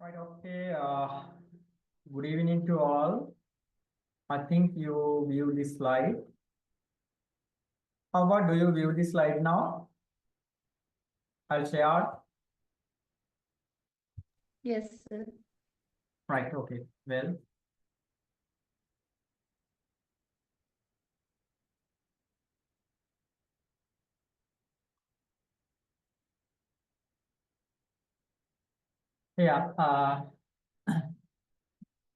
Right, okay. Good evening to all. I think you view this slide. How about do you view this slide now? I'll share. Yes, sir. Right, okay. Well, yeah.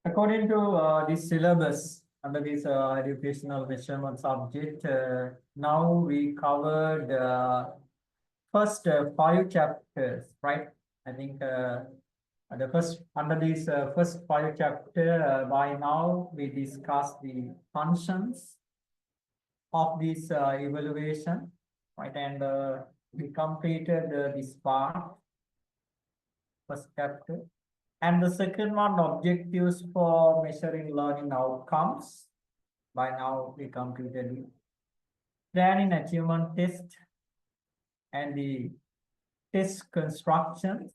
According to this syllabus under this educational measurement subject, now we covered first 5 chapters, right? I think the first under these first 5 chapters, by now we discussed the functions of this evaluation, right? And we completed this part, first chapter. And the second one, objectives for measuring learning outcomes. By now we completed it. Planning achievement test and the test constructions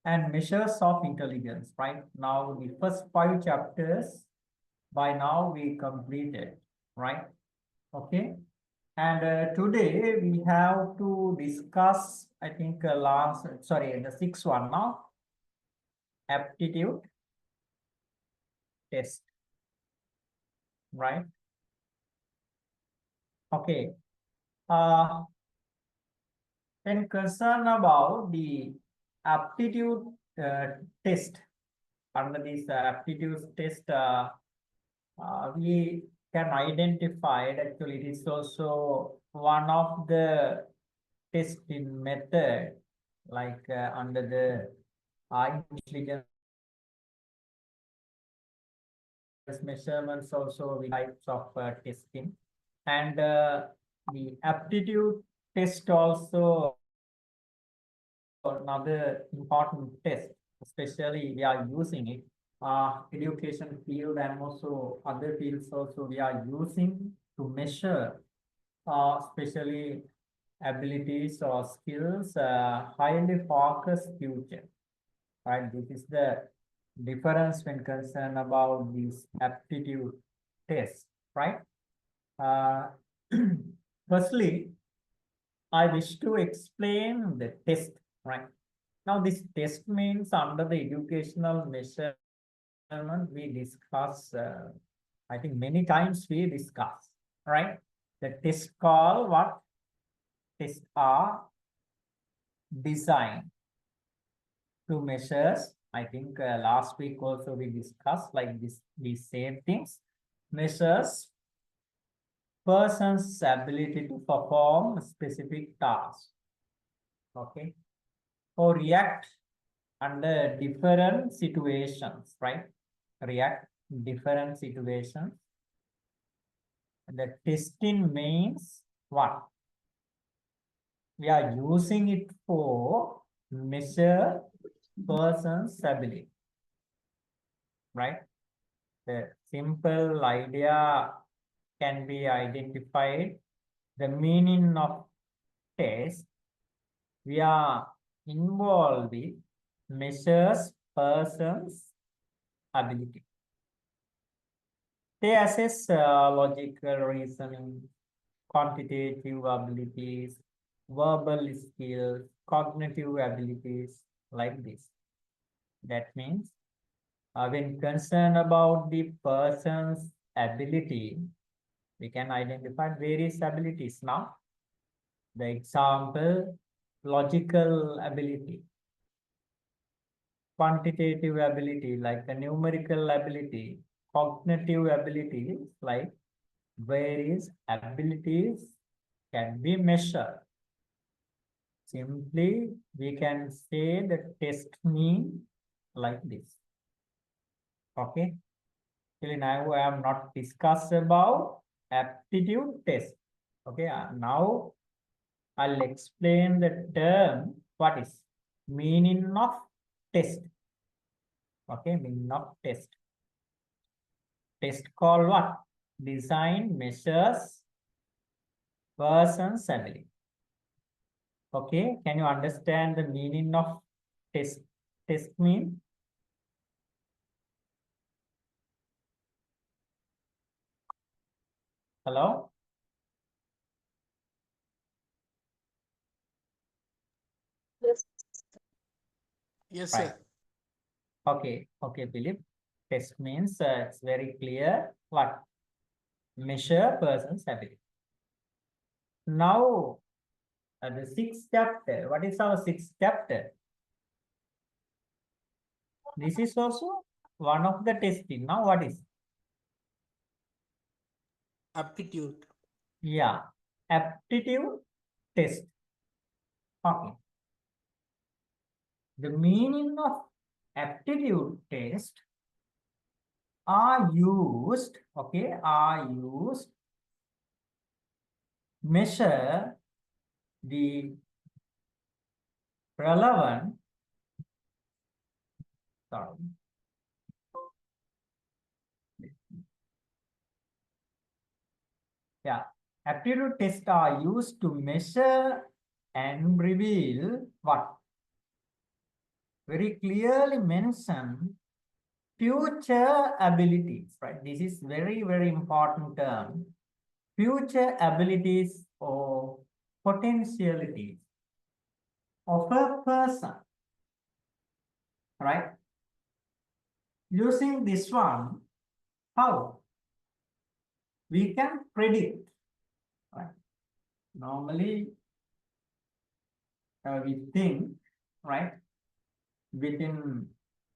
and measures of intelligence, right? Now the first 5 chapters, by now we completed, right? Okay. And today we have to discuss, I think the sixth one now, aptitude test, right? Okay. When concerned about the aptitude test, under this aptitude test, we can identify it. Actually, it is also one of the testing method, like under the intelligence measurements, also the types of testing, and the aptitude test also another important test, especially we are using it education field and also other fields also we are using to measure especially abilities or skills, highly focused future, right? This is the difference when concerned about this aptitude test, right? uh, Firstly, I wish to explain the test, right? Now this test means under the educational measurement we discuss, I think many times we discuss, right? The test call what? Tests are designed to measure. I think last week also we discussed like this, these same things. Measures person's ability to perform a specific task, okay, or react under different situations, right? React different situations. The testing means what? We are using it for measure person's ability, right? The simple idea can be identified. The meaning of test, we are involved with measures person's ability. They assess logical reasoning, quantitative abilities, verbal skills, cognitive abilities, like this. That means when concerned about the person's ability, we can identify various abilities now. The example, logical ability, quantitative ability, like the numerical ability, cognitive abilities, like various abilities can be measured. Simply, we can say the test mean like this. Okay. Till now, I have not discussed about aptitude test. Okay. Now, I'll explain the term. What is meaning of test? Okay, meaning of test. Test called what? Design measures person's ability. Okay, can you understand the meaning of test? test mean? Hello? Yes. Yes, Right. sir. Okay, Philip. Test means it's very clear. What? Measure person's ability. Now, the sixth chapter. What is our sixth chapter? This is also one of the testing. Now, what is? Aptitude. Yeah, aptitude test. Okay. The meaning of aptitude test are used, okay, are used measure the relevant, sorry, yeah, aptitude tests are used to measure and reveal what? Very clearly mention future abilities, right? This is very, very important term. Future abilities or potentialities of a person, right? Using this one, how? We can predict, right? Normally, we think, right? Within,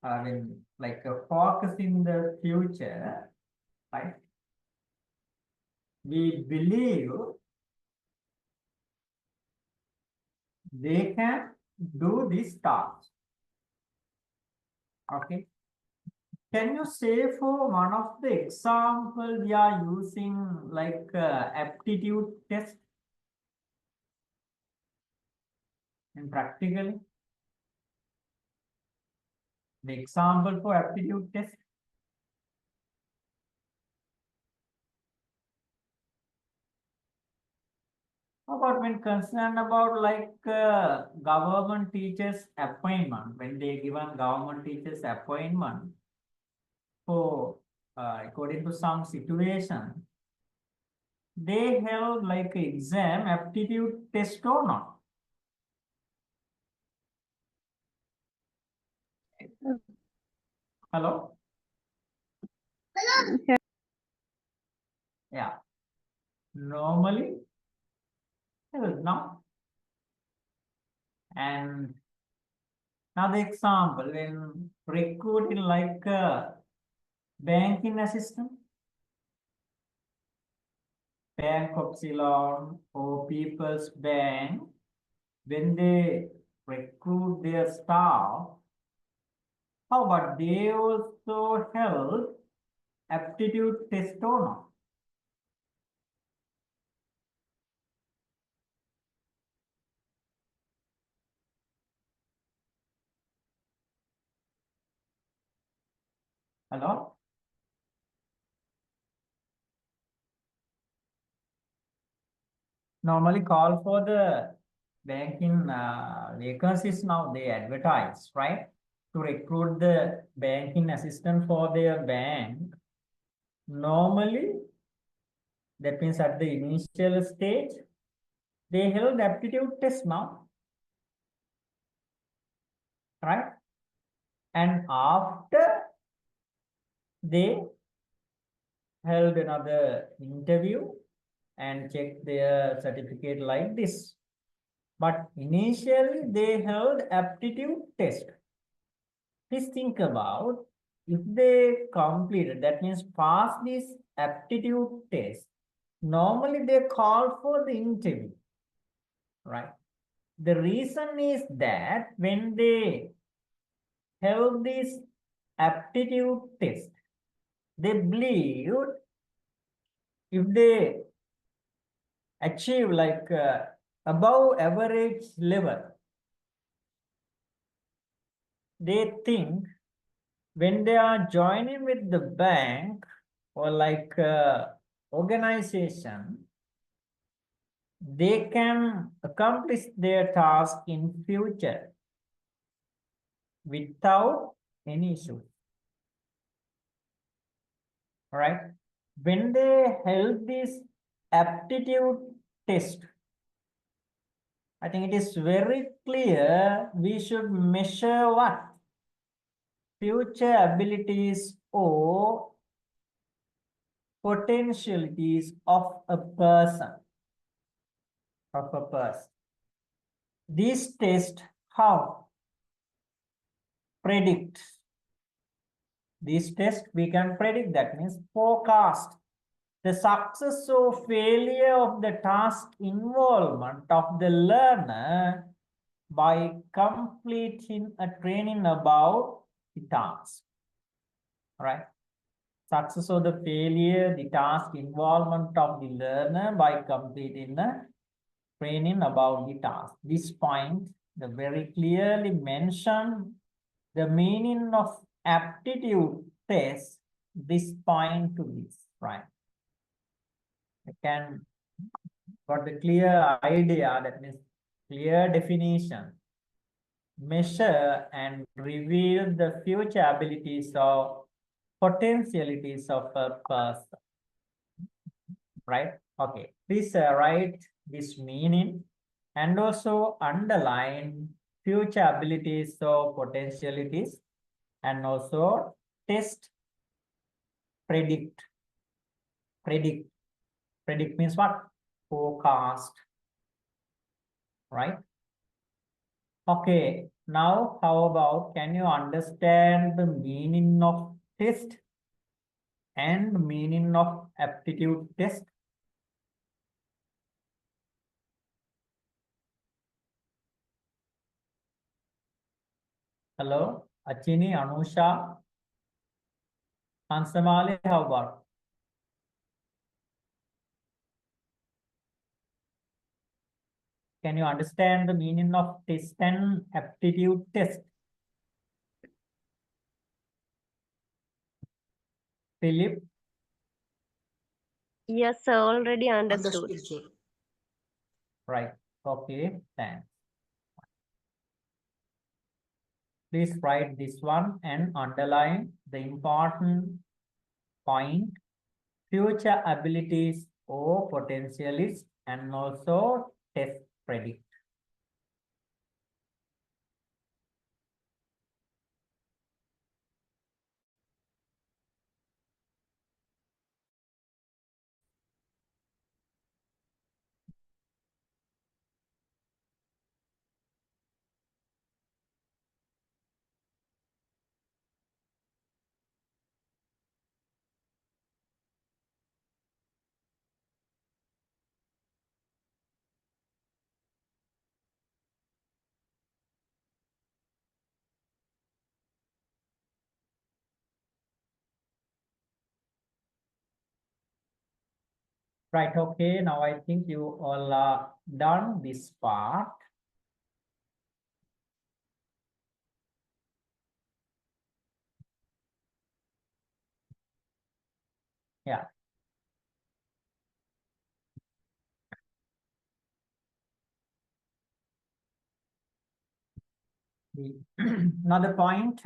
when like focus in the future, right? We believe they can do this task. Okay. Can you say for one of the example we are using like aptitude test and practically? The example for aptitude test? How about when concerned about like government teachers appointment, when they given government teachers appointment for according to some situation, they held like exam aptitude test or not? Hello? Hello. Yeah. Normally, held now. And now the example when recruiting like banking assistant, Bank of Ceylon or People's Bank, when they recruit their staff, how about they also held aptitude test or not? Hello? Normally call for the banking vacancies now they advertise, right? To recruit the banking assistant for their bank. Normally, that means at the initial stage, they held aptitude test now, right? And after they held another interview and checked their certificate like this. But initially they held aptitude test. Please think about if they completed, that means pass this aptitude test. Normally they call for the interview, right? The reason is that when they held this aptitude test, they believed if they achieve like above average level, they think when they are joining with the bank or like organization, they can accomplish their task in future. without any issue. All right. When they held this aptitude test, I think it is very clear we should measure what? Future abilities or potentialities of a person. This test how? Predict. This test we can predict, that means forecast the success or failure of the task involvement of the learner by completing a training about the task. All right. Success or the failure, the task involvement of the learner by completing a training about the task. This point, the very clearly mentioned the meaning of aptitude test, this point to this, right? I can got the clear idea, that means clear definition, measure and reveal the future abilities or potentialities of a person, right? Okay, please write this meaning and also underline future abilities or potentialities, and also test predict. Predict means what? Forecast, right? Okay, now how about, can you understand the meaning of test and meaning of aptitude test? Hello, Achini, Anusha, Hansamali, how about? Can you understand the meaning of test and aptitude test? Philip? Yes, sir, already understood. Understood, sir. Right. Okay, thanks. Please write this one and underline the important point, future abilities or potentialities, and also test predict. Right, okay, now I think you all are done this part. Yeah. Another point,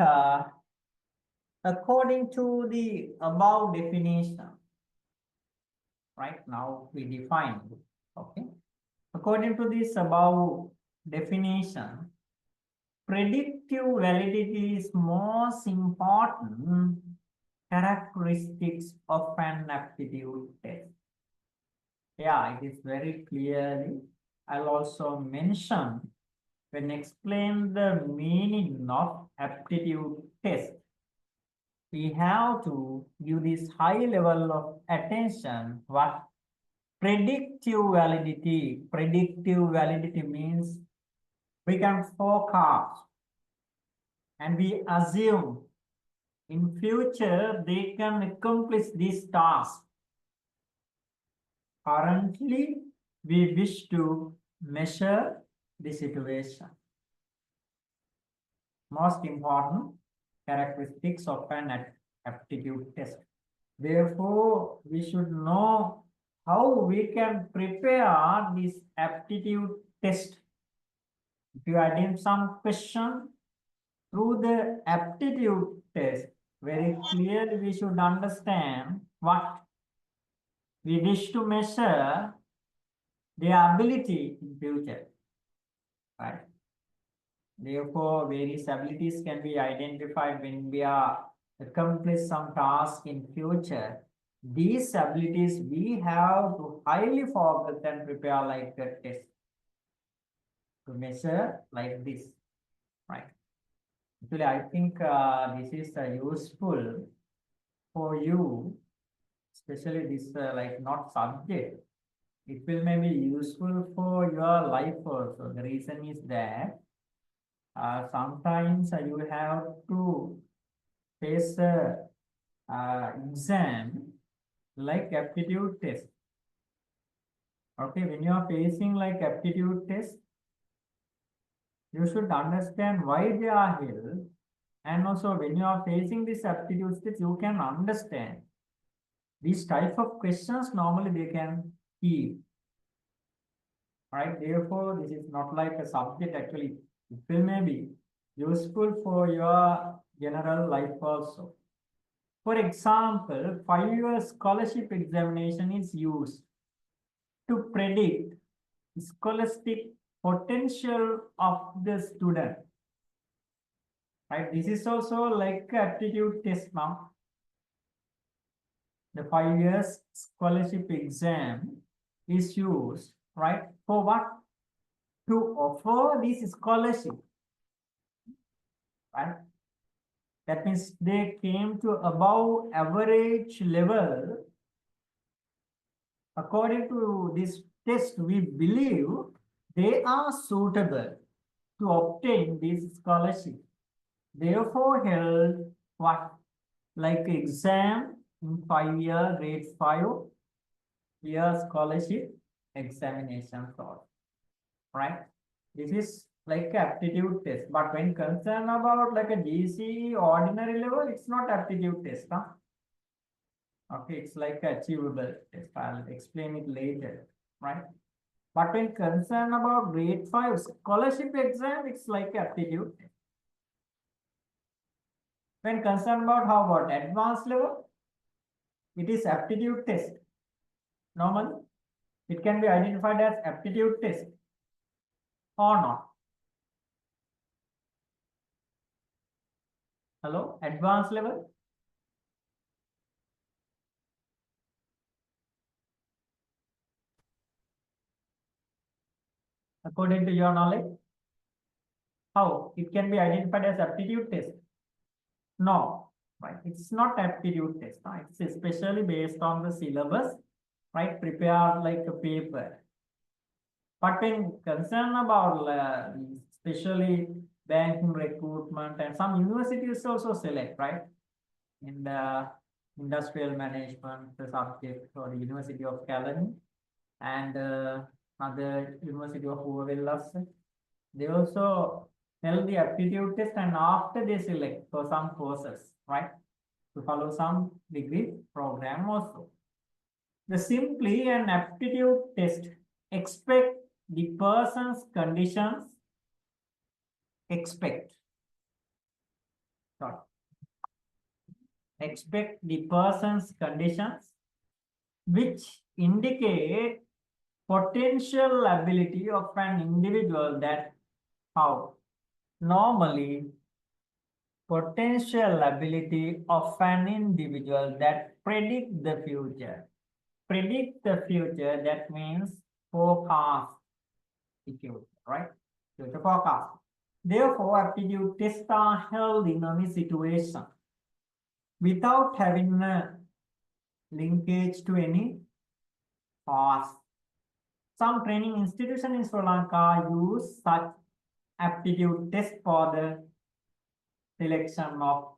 according to the above definition, right now we define, okay. According to this above definition, predictive validity is most important characteristics of an aptitude test. Yeah, it is very clearly. I'll also mention when explain the meaning of aptitude test, we have to give this high level of attention. What? Predictive validity. Predictive validity means we can forecast and we assume in future they can accomplish this task. Currently, we wish to measure the situation. Most important characteristics of an aptitude test. Therefore, we should know how we can prepare this aptitude test. If you add in some question, through the aptitude test, very clearly we should understand what we wish to measure their ability in future, right? Therefore, various abilities can be identified when we are accomplish some task in future. These abilities we have to highly focus and prepare like a test to measure like this, right? Actually, I think this is useful for you, especially this like not subject. It will maybe useful for your life also. The reason is that sometimes you have to face a exam like aptitude test. Okay, when you are facing like aptitude test, you should understand why they are held, and also when you are facing this aptitude test, you can understand these type of questions normally they can keep. Right, therefore, this is not like a subject actually. It will maybe useful for your general life also. For example, 5-year scholarship examination is used to predict scholastic potential of the student. Right, this is also like aptitude test now. The 5 years scholarship exam is used, right, for what? To offer this scholarship, right? That means they came to above average level. According to this test, we believe they are suitable to obtain this scholarship. Therefore, held what? Like exam in 5-year grade 5-year scholarship examination course, right? This is like aptitude test, but when concerned about like a GCE ordinary level, it's not aptitude test, huh? Okay, it's like achievable test. I'll explain it later, right? But when concerned about grade 5 scholarship exam, it's like aptitude test. When concerned about how about advanced level, it is aptitude test. Normally, it can be identified as aptitude test or not. Hello, advanced level. According to your knowledge, how it can be identified as aptitude test? No, right? It's not aptitude test. Right? It's especially based on the syllabus, right? Prepare like a paper. But when concerned about especially banking recruitment and some universities also select, right? In the industrial management the subject or the University of Calgary and other University of Hoovervillas, they also held the aptitude test and after they select for some courses, right? To follow some degree program also. The simply an aptitude test expect the person's conditions, expect the person's conditions which indicate potential ability of an individual that how normally potential ability of an individual that predict the future. Predict the future, that means forecast the future, right? Future forecast. Therefore, aptitude tests are held in any situation without having a linkage to any past. Some training institutions in Sri Lanka use such aptitude test for the selection of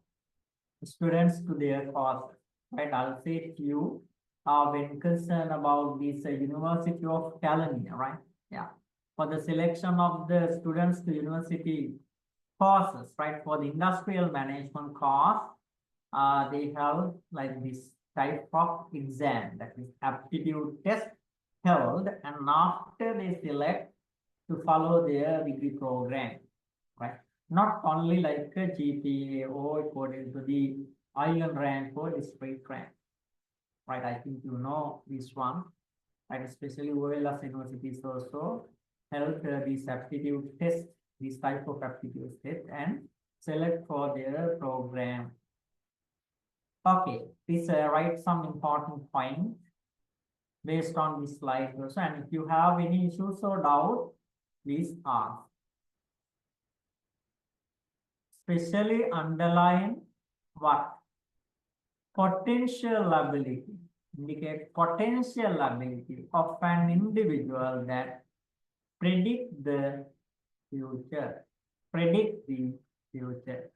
students to their courses. Right, I'll say to you when concerned about this University of California, right? Yeah, for the selection of the students to university courses, right? For the industrial management course, they have like this type of exam, that is aptitude test held, and after they select to follow their degree program, right? not only like a GPA or according to the island rank or district rank, right? I think you know this one, and especially OLS universities also held these aptitude tests, these type of aptitude test, and select for their program. Okay, please write some important point based on this slide also, and if you have any issues or doubt, please ask. Especially underline what? Potential ability. Indicate potential ability of an individual that predict the future. Predict the future.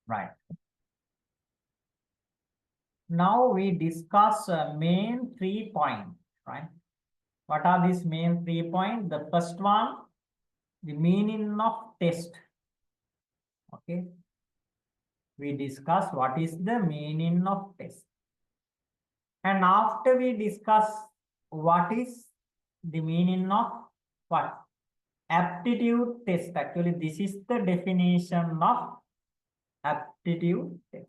Right. Now we discuss main 3 points, right? What are these main 3 points? The first one, the meaning of test. Okay. We discuss what is the meaning of test. And after we discuss what is the meaning of what? Aptitude test. Actually, this is the definition of aptitude test.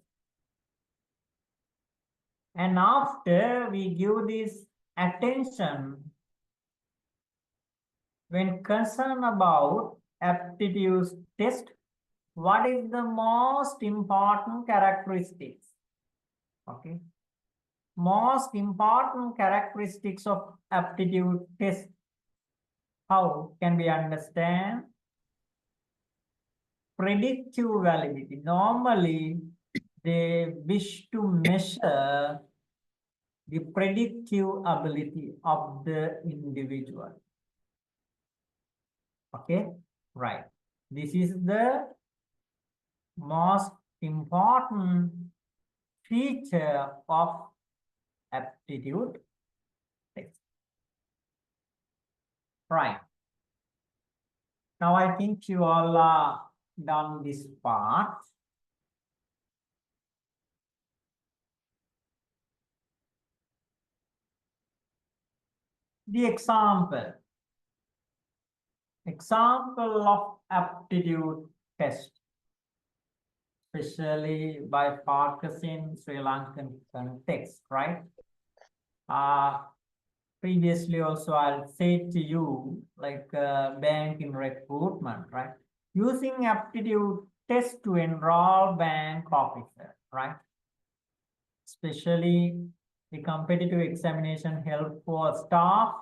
And after we give this attention when concerned about aptitude test, what is the most important characteristics? Okay. Most important characteristics of aptitude test. How can we understand? Predictive validity. Normally, they wish to measure the predictive ability of the individual. Okay, right. This is the most important feature of aptitude test. Right. Now I think you all are done this part. The example of aptitude test, especially by focusing Sri Lankan context, right? Previously also I'll say to you, like bank in recruitment, right? Using aptitude test to enroll bank officer, right? Especially the competitive examination help for staff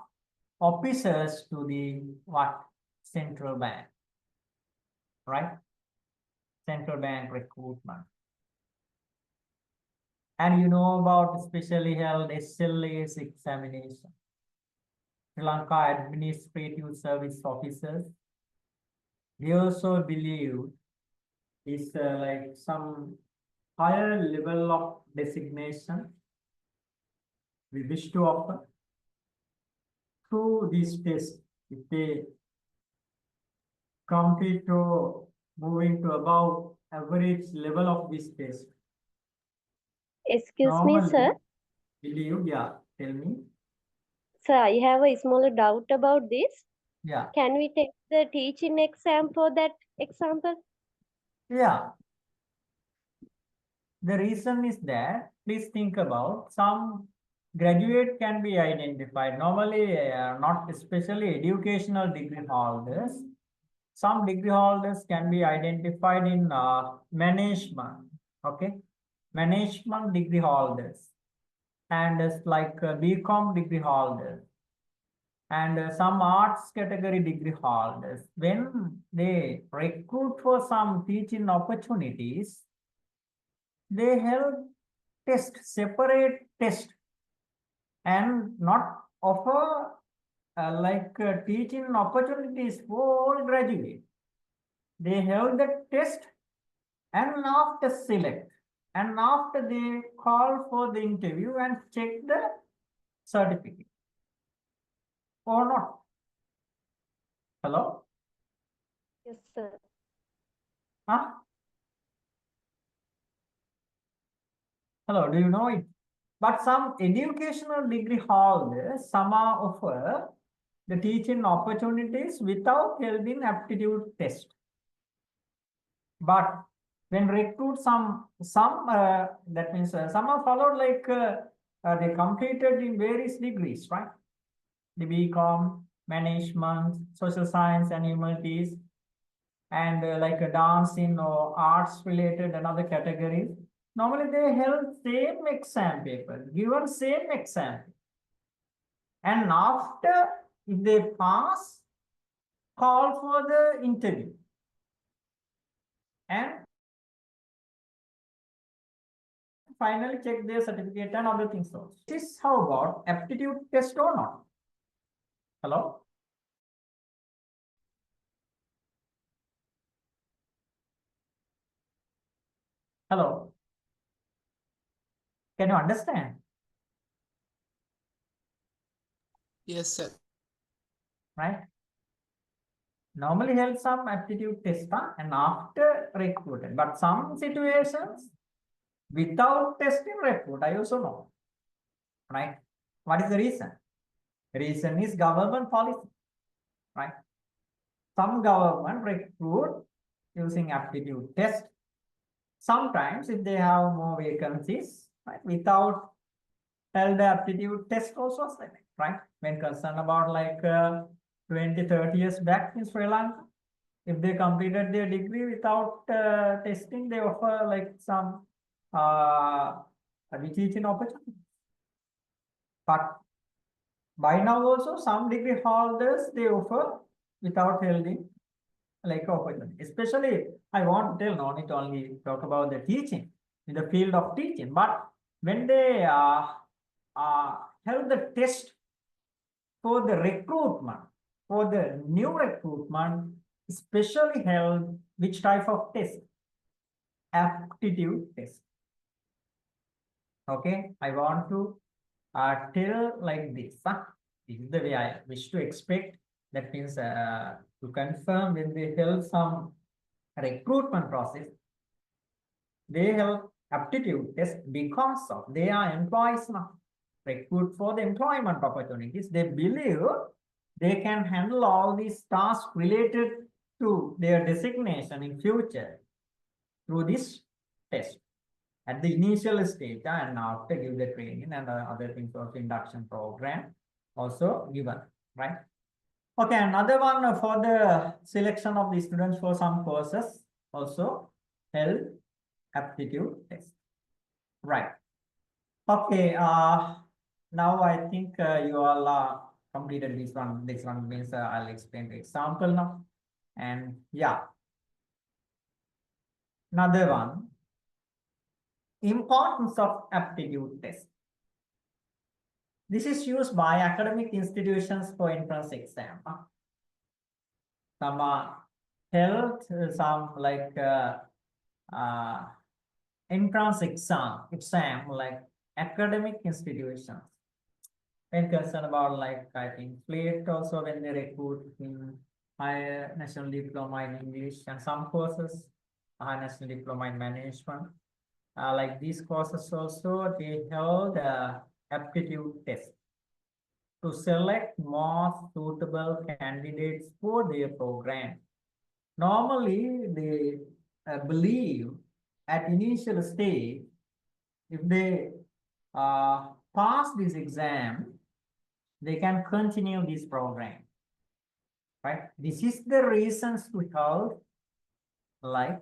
officers to the what? Central bank, right? Central bank recruitment. And you know about specially held SLA's examination. Sri Lanka Administrative Service Officers. We also believe is like some higher level of designation we wish to offer through these tests. If they complete to moving to above average level of this test. Excuse me, sir. Believe, yeah, tell me. Sir, I have a small doubt about this. Yeah. Can we take the teaching exam for that example? Yeah. The reason is that, please think about, some graduate can be identified. Normally, not especially educational degree holders. Some degree holders can be identified in management. Okay. Management degree holders. And it's like BCom degree holders. And some arts category degree holders. When they recruit for some teaching opportunities, they have separate test and not offer teaching opportunities for all graduates. They held the test and after select and after they call for the interview and check the certificate or not. Hello? Yes, sir. Huh? Hello, do you know it? But some educational degree holders, some are offer the teaching opportunities without holding aptitude test. But when recruit some that means some are followed they completed in various degrees, right? The BCom, management, social science and humanities, and like a dancing or arts related and other categories. Normally they held same exam paper, given same exam. And after, if they pass, call for the interview. And finally check their certificate and other things also. This is how about aptitude test or not? Hello? Hello? Can you understand? Yes, sir. Right? Normally held some aptitude test and after recruited, but some situations without testing recruit, I also know. Right? What is the reason? The reason is government policy. Right? Some government recruit using aptitude test. Sometimes if they have more vacancies, right, without held aptitude test also select, right? When concerned about 20, 30 years back in Sri Lanka, if they completed their degree without testing, they offer like some teaching opportunity. But by now also some degree holders, they offer without holding like opportunity. Especially, I want to tell, no need to only talk about the teaching in the field of teaching, but when they held the test for the recruitment, for the new recruitment, especially held which type of test? Aptitude test. Okay, I want to tell like this. This is the way I wish to expect. That means to confirm when they held some recruitment process, they have aptitude test because of they are employees now, recruit for the employment opportunities. They believe they can handle all these tasks related to their designation in future through this test at the initial stage and after give the training and other things of induction program also given, right? Okay, another one for the selection of the students for some courses also held aptitude test, right? Okay, now I think you all completed this one. This one means I'll explain the example now. And yeah, another one, importance of aptitude test. This is used by academic institutions for entrance exam. Some held some entrance exam like academic institutions. When concerned about I think FLET also when they recruit in higher national diploma in English and some courses higher national diploma in management. Like these courses also they held aptitude test to select more suitable candidates for their program. Normally, they believe at initial stage, if they pass this exam, they can continue this program, right? This is the reasons to hold like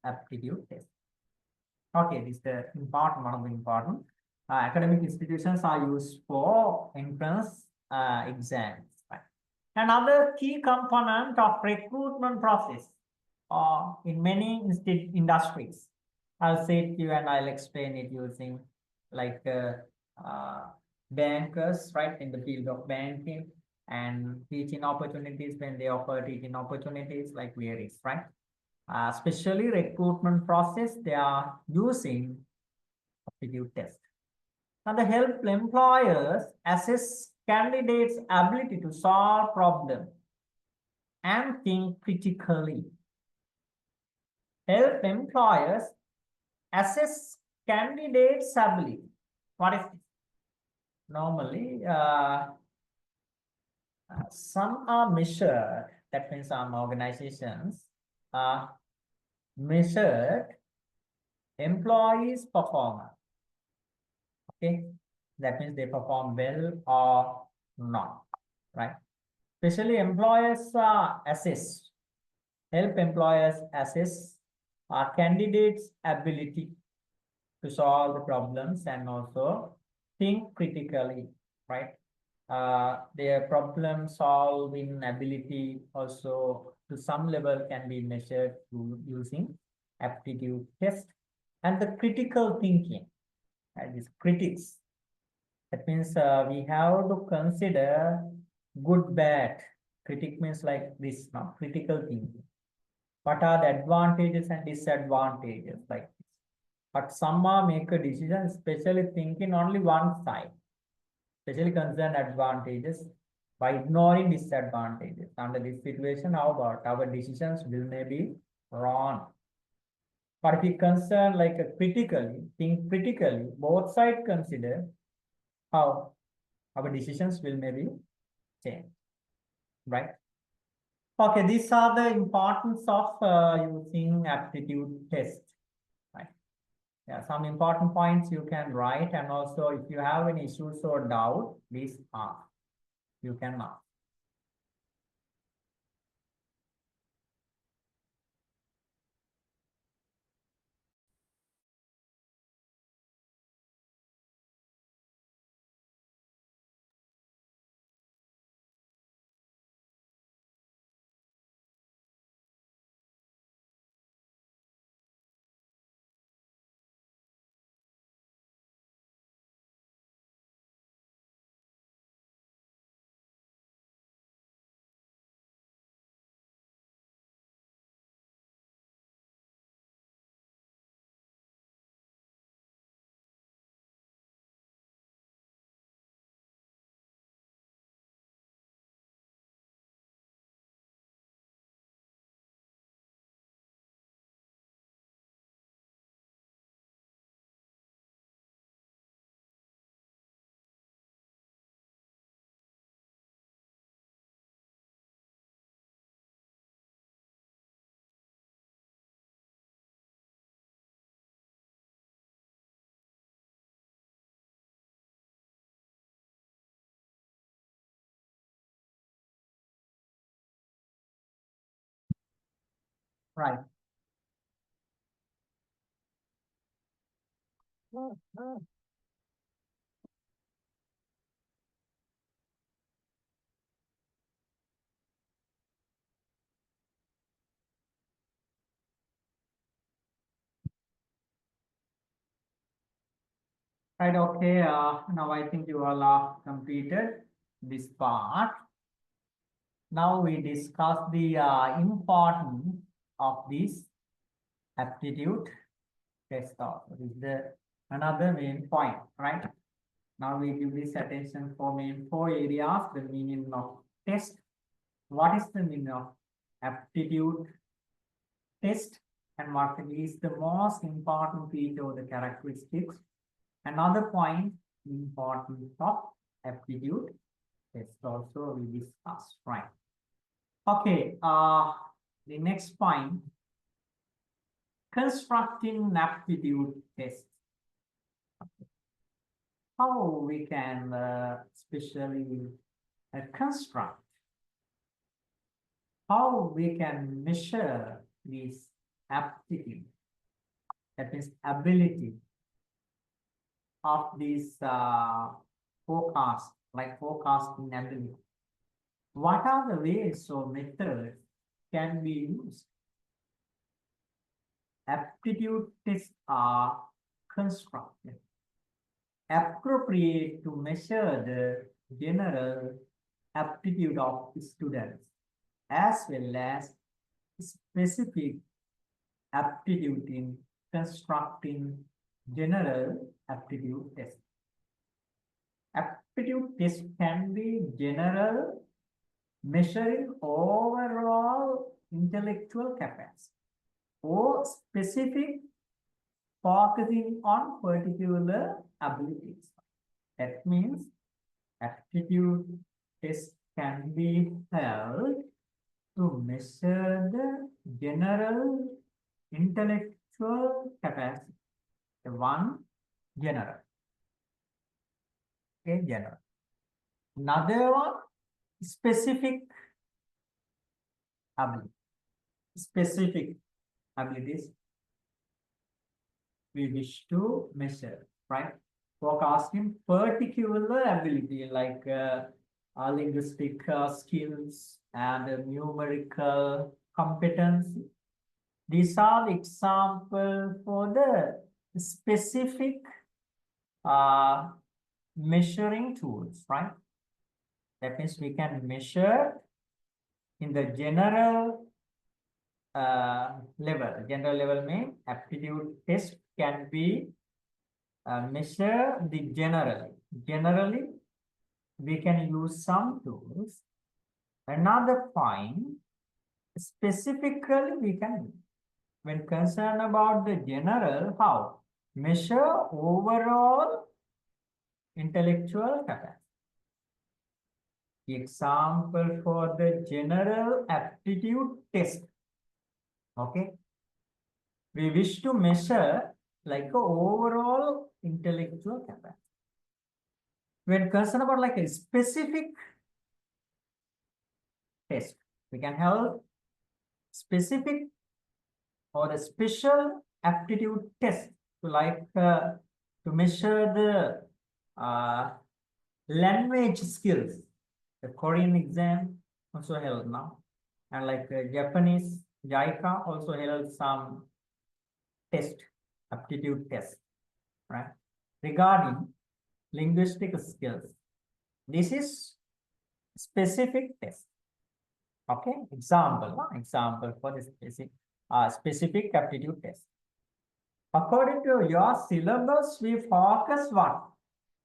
aptitude test. Okay, this is the important one of the important. Academic institutions are used for entrance exams. Right? Another key component of recruitment process in many industries. I'll say it to you and I'll explain it using like bankers, right, in the field of banking, and teaching opportunities when they offer teaching opportunities like varies, right? Especially recruitment process, they are using aptitude test. And they help employers assess candidates' ability to solve problems and think critically. Help employers assess candidates' ability. What is this? Normally, some are measured. That means some organizations are measured employees' performance. Okay, that means they perform well or not, right? Especially employers assess, help employers assess candidates' ability to solve the problems and also think critically, right? Their problem solving ability also to some level can be measured using aptitude test. And the critical thinking, that is critics. That means we have to consider good, bad. Critic means like this, now critical thinking. What are the advantages and disadvantages like this? But some are make a decision, especially thinking only one side, especially concern advantages by ignoring disadvantages. Under this situation, how about our decisions will may be wrong. But if we concern like a critically, think critically, both sides consider how our decisions will maybe change, right? Okay, these are the importance of using aptitude test, right? Yeah, some important points you can write, and also if you have any issues or doubt, please ask. You can ask. Right. Right, okay. Now I think you all are completed this part. Now we discuss the importance of this aptitude test also. This is the another main point, right? Now we give this attention for main four areas, the meaning of test. What is the meaning of aptitude test, and what is the most important feature or the characteristics? Another point, importance of aptitude test also we discuss, right? Okay, the next point, constructing aptitude test. How we can especially construct, how we can measure this aptitude, that means ability of this forecast, like forecasting ability. What are the ways or methods can be used? Aptitude tests are constructed. appropriate to measure the general aptitude of students as well as specific aptitude in constructing general aptitude test. Aptitude test can be general, measuring overall intellectual capacity, or specific, focusing on particular abilities. That means aptitude test can be held to measure the general intellectual capacity. The one general. Okay, general. Another one, specific ability. Specific abilities we wish to measure, right? Forecasting particular ability like linguistic skills and numerical competency. These are the examples for the specific measuring tools, right? That means we can measure in the general level. General level means aptitude test can be measure the generally. Generally, we can use some tools. Another point, specifically we can, when concerned about the general, how? Measure overall intellectual capacity. The example for the general aptitude test. Okay. We wish to measure like a overall intellectual capacity. When concerned about like a specific test, we can have specific or a special aptitude test to like to measure the language skills. The Korean exam also held now, and like Japanese JICA also held some test, aptitude test, right? Regarding linguistic skills, this is specific test. Okay, example for the specific aptitude test. According to your syllabus, we focus what?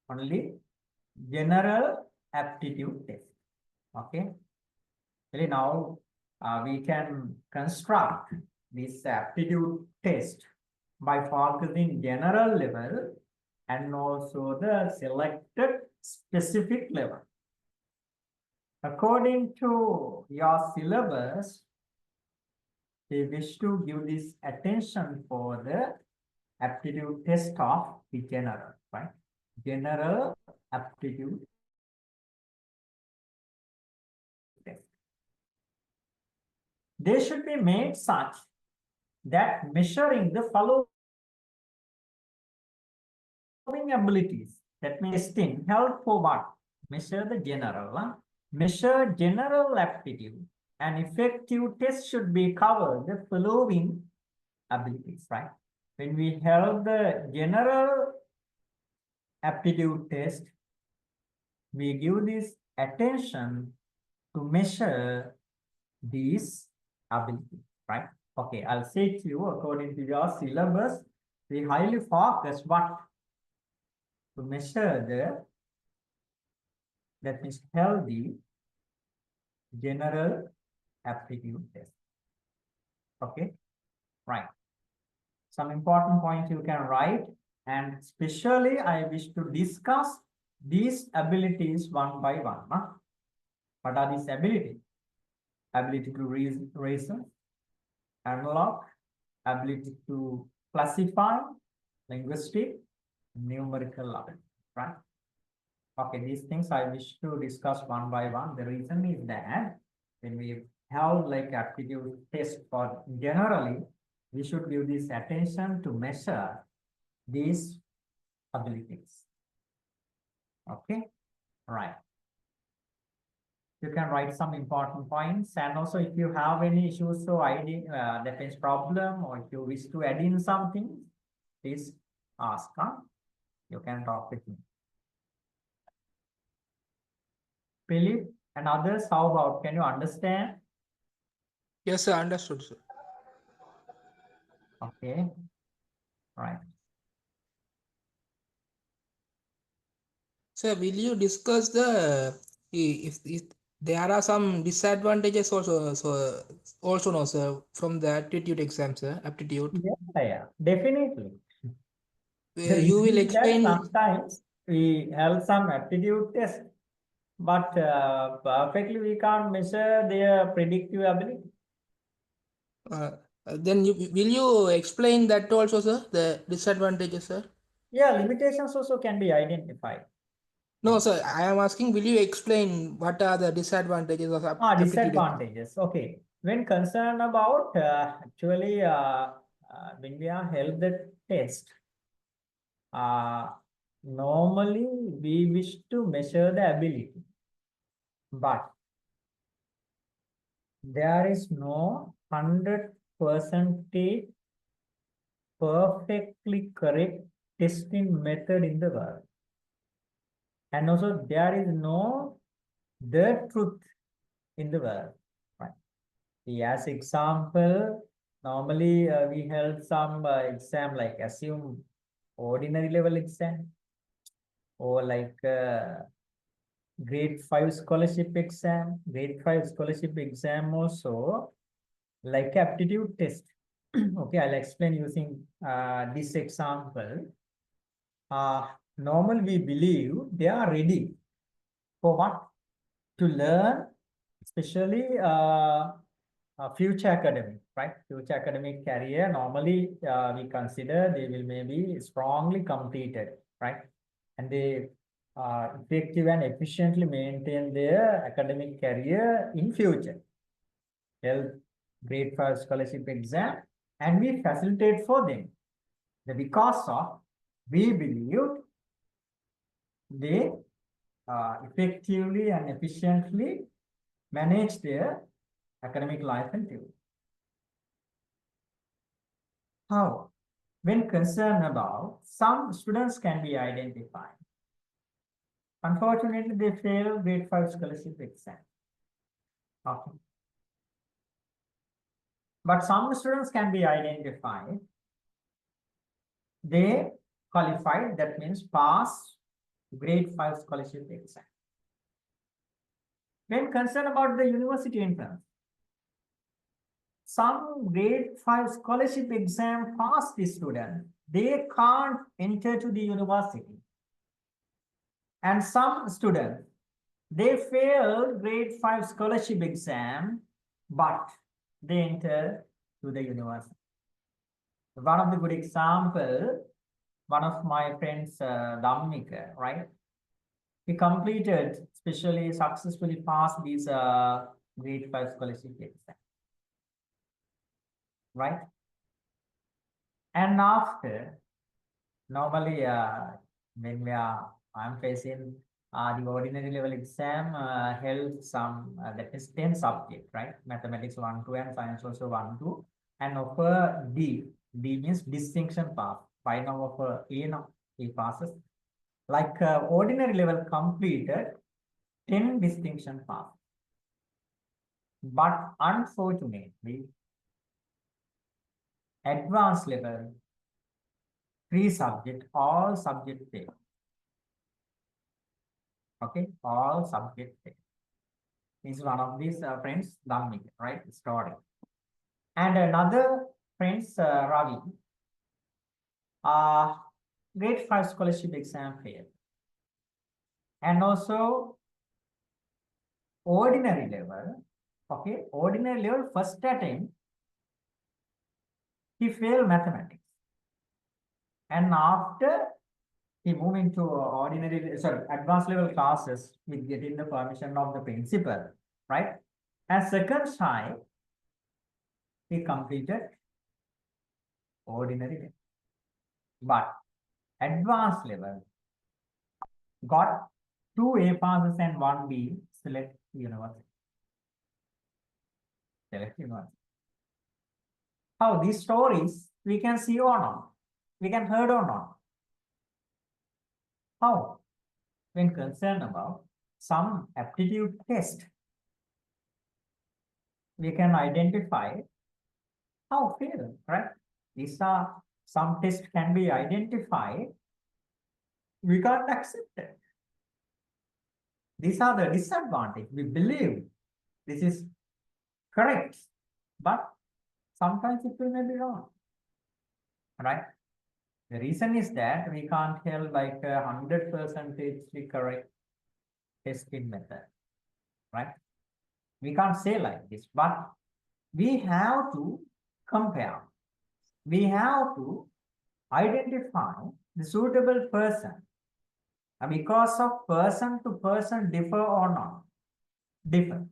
Only general aptitude test. Okay. Really now we can construct this aptitude test by focusing general level and also the selected specific level. According to your syllabus, we wish to give this attention for the aptitude test of the general, right? General aptitude test. They should be made such that measuring the following abilities, that means testing help for what? Measure the general, measure general aptitude. An effective test should be covered the following abilities, right? When we have the general aptitude test, we give this attention to measure these abilities, right? Okay, I'll say to you, according to your syllabus, we highly focus what? To measure the, that means healthy general aptitude test. Okay, right. Some important points you can write, and especially I wish to discuss these abilities one by one. What are these abilities? Ability to reason, analog, ability to classify, linguistic, numerical ability, right? Okay, these things I wish to discuss one by one. The reason is that when we have like aptitude test for generally, we should give this attention to measure these abilities. Okay, right. You can write some important points, and also if you have any issues, so that is problem, or if you wish to add in something, please ask. You can talk with me. Philip and others, how about? Can you understand? Yes, sir. Understood, sir. Okay, right. Sir, will you discuss the if there are some disadvantages also, so also no, sir, from the aptitude exam, sir, aptitude. Yeah, definitely. The You reason will is that explain. sometimes we have some aptitude test, but perfectly we can't measure their predictive ability. Uh, then will you explain that also, sir? The disadvantages, sir. Yeah, limitations also can be identified. No, sir. I am asking. Will you explain what are the disadvantages of aptitude exam? Disadvantages. Okay. When concerned about actually when we are held the test, uh, normally we wish to measure the ability, but there is no 100% perfectly correct testing method in the world. And also there is no the truth in the world. Right. As example, normally we held some exam like assume ordinary level exam or like grade 5 scholarship exam, grade 5 scholarship exam also like aptitude test. Okay, I'll explain using this example. Normal we believe they are ready for what? To learn, especially future academic, right? Future academic career, normally we consider they will maybe strongly completed, right? And they effective and efficiently maintain their academic career in future. Help grade 5 scholarship exam, and we facilitate for them. Because of we believe they effectively and efficiently manage their academic life and future. How? When concerned about, some students can be identified. Unfortunately, they fail grade 5 scholarship exam. Okay. But some students can be identified. They qualified, that means pass grade 5 scholarship exam. When concerned about the university entrance, some grade 5 scholarship exam pass the student, they can't enter to the university. And some students, they fail grade 5 scholarship exam, but they enter to the university. One of the good example, one of my friends, Damnika, right? He completed, especially successfully passed these grade 5 scholarship exam, right? And after, normally when I'm facing the ordinary level exam held some that is 10 subject, right? Mathematics 1, 2 and science also 1, 2, and offer D. D means distinction pass. By now offer A now, he passes. Like ordinary level completed 10 distinction pass. But unfortunately, advanced level, 3 subject, all subject fail. Okay, all subject fail. Is one of these friends, Dhammik, right? Story. And another friends, Ravi, uh, grade 5 scholarship exam failed. And also ordinary level, okay, ordinary level first attempt, he failed mathematics. And after he moved into ordinary, sorry, advanced level classes with getting the permission of the principal, right? And second time, he completed ordinary level. But advanced level got 2 A passes and 1 B, select university. Select university. How these stories we can see or not? We can heard or not? How? When concerned about some aptitude test, we can identify how fail, right? These are some tests can be identified. We can't accept it. These are the disadvantage. We believe this is correct, but sometimes it will may be wrong, right? The reason is that we can't tell like 100% correct testing method, right? We can't say like this, but we have to compare. We have to identify the suitable person. And because of person to person differ or not? Differ.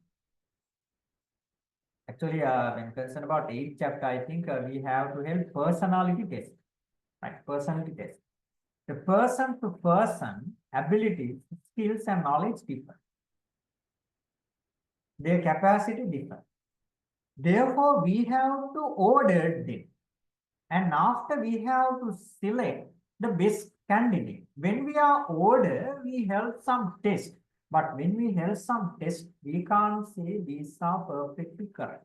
Actually, when concerned about 8th chapter, I think we have to help personality test, right? Personality test. The person to person abilities, skills and knowledge differ. Their capacity differ. Therefore, we have to order them. And after we have to select the best candidate. When we are order, we help some test. But when we help some test, we can't say these are perfectly correct.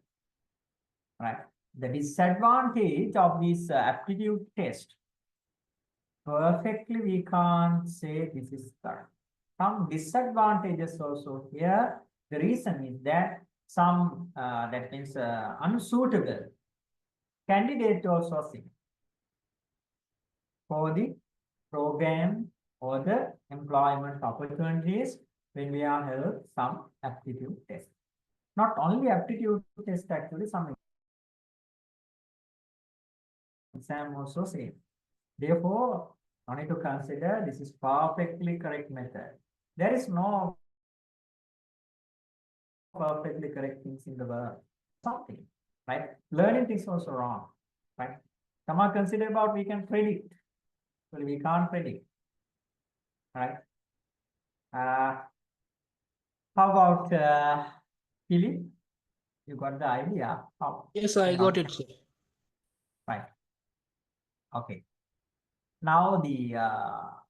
Right? The disadvantage of this aptitude test, perfectly we can't say this is correct. Some disadvantages also here. The reason is that some that means unsuitable candidate also seen for the program or the employment opportunities when we are held some aptitude test. Not only aptitude test, actually some exam also same. Therefore, I need to consider this is perfectly correct method. There is no perfectly correct things in the world. Something, right? Learning things also wrong, right? Some are considered about we can predict, but we can't predict, right? How about Philip? You got the idea? How? Yes, I got it, sir. Right. Okay. Now the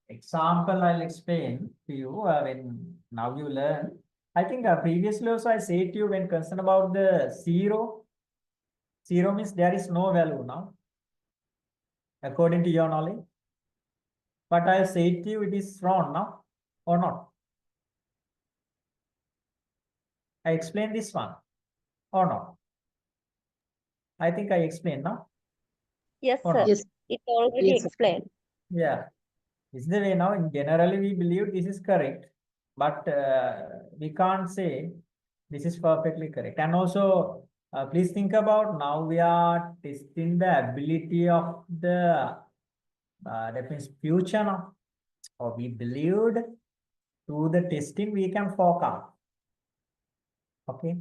example I'll explain to you when now you learn. I think previously also I said to you when concerned about the zero. Zero means there is no value now, according to your knowledge. But I'll say to you it is wrong now or not. I explained this one or not. I think I explained now. Yes, Or sir. not? Yes. It already Yes, sir. explained. Yeah. It's the way now. In generally, we believe this is correct, but we can't say this is perfectly correct. And also, please think about now we are testing the ability of the that means future now, or we believed through the testing we can forecast. Okay.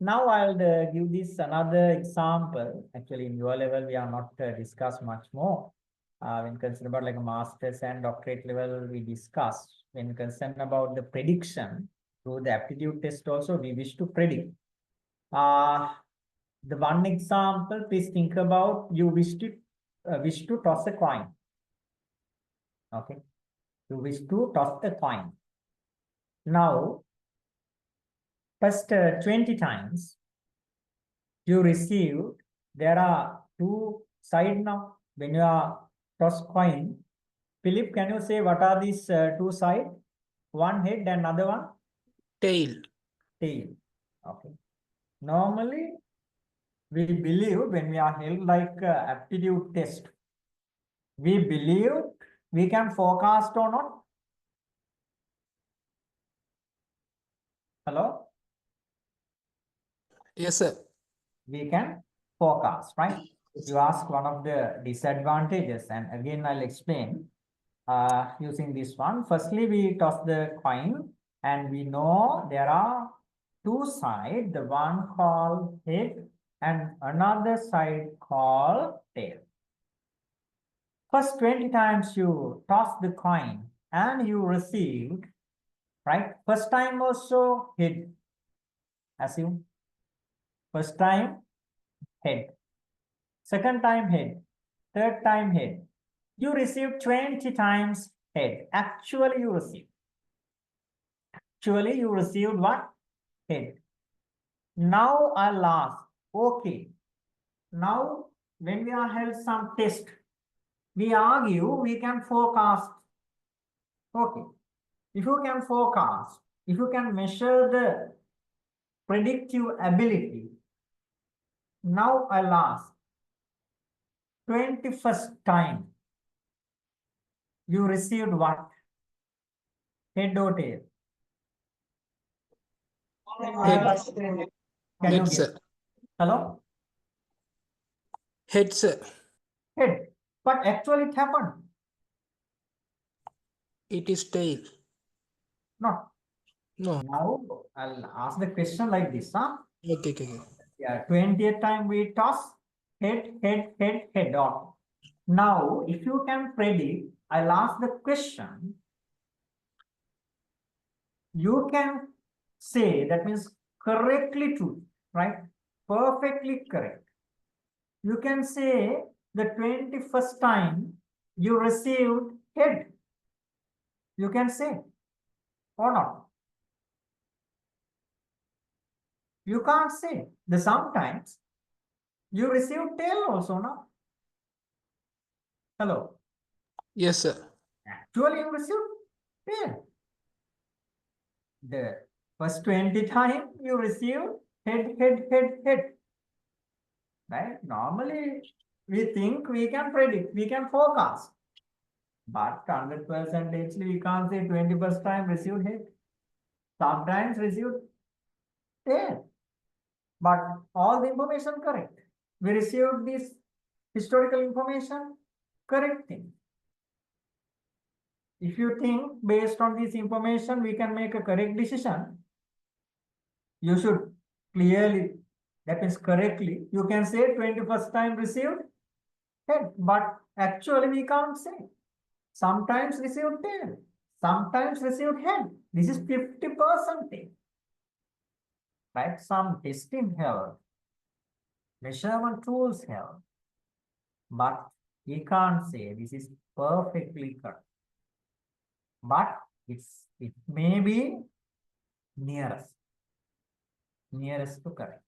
Now I'll give this another example. Actually, in your level, we are not discuss much more. When concerned about like a master's and doctorate level, we discuss. When concerned about the prediction through the aptitude test, also we wish to predict. The one example, please think about you wish to toss a coin. Okay, you wish to toss a coin. Now, first 20 times you receive, there are two sides now. When you are toss coin, Philip, can you say what are these two sides? One head and another one? Tail. Tail. Okay. Normally, we believe when we are held like aptitude test, we believe we can forecast or not. Hello? Yes, sir. We can forecast, right? You ask one of the disadvantages, and again I'll explain using this one. Firstly, we toss the coin, and we know there are two sides, the one called head and another side called tail. First 20 times you toss the coin and you received, right? First time also head, assume. First time head. Second time head. Third time head. You received 20 times head. Actually, you received. Actually, you received what? Head. Now I'll ask, okay. Now, when we are held some test, we argue we can forecast. Okay. If you can forecast, if you can measure the predictive ability, now I'll ask, 21st time, you received what? Head or tail? Head. Can you Head, guess? sir. Hello? Head, sir. Head. But actually it happened. It is tail. No. No. Now I'll ask the question like this, huh? Okay, okay, okay. Yeah, 20th time we toss head, head, head, head on. Now, if you can predict, I'll ask the question. You can say, that means correctly true, right? Perfectly correct. You can say the 21st time you received head. You can say or not. You can't say. The sometimes you receive tail also, no? Hello. Yes, sir. Actually, you receive tail. The first 20 time you receive head, head, head, head. Right? Normally, we think we can predict, we can forecast. But 100% we can't say 21st time received head. Sometimes received tail. But all the information correct. We received this historical information, correct thing. If you think based on this information, we can make a correct decision, you should clearly, that means correctly, you can say 21st time received head, but actually we can't say. Sometimes received tail, sometimes received head. This is 50%. Right? Some testing help, measurement tools help, but we can't say this is perfectly correct. But it may be nearest to correct.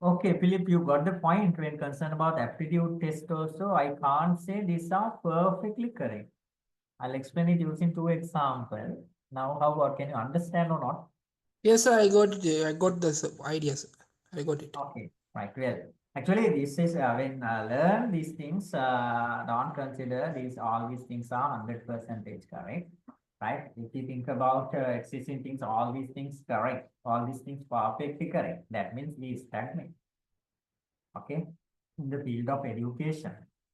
Okay, Philip, you got the point when concerned about aptitude test also. I can't say these are perfectly correct. I'll explain it using two examples. Now, how about, can you understand or not? Yes, sir. I got it. I got the idea, sir. I got it. Okay, right, well. Actually, this is when learn these things, don't consider all these things are 100% correct, right? If you think about existing things, all these things correct, all these things perfectly correct, that means we stagnate. Okay, in the field of education,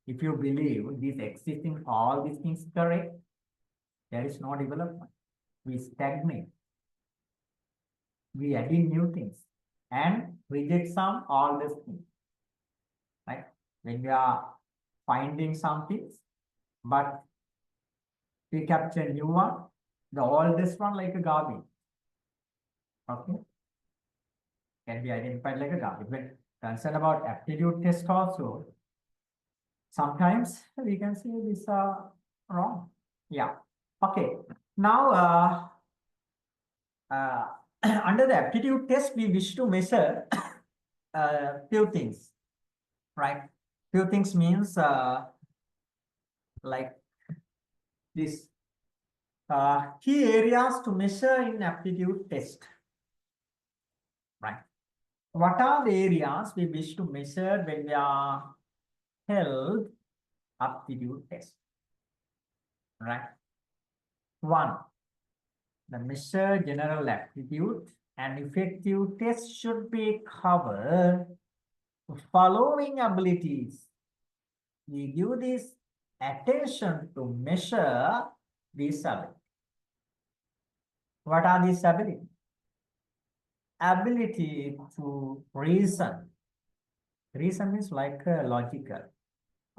if you believe these existing all these things correct, there is no development. We stagnate. We add in new things and reject some all these things. Right? When we are finding some things, but we capture new one, the oldest one like a garbage. Okay, can be identified like a garbage. When concerned about aptitude test also, sometimes we can say these are wrong. Yeah. Okay. Now, under the aptitude test, we wish to measure few things, right? Few things means like this. Key areas to measure in aptitude test, right? What are the areas we wish to measure when we are held aptitude test, right? One, the measure general aptitude and effective test should be covered the following abilities. We give this attention to measure these abilities. What are these abilities? Ability to reason. Reason means like logical.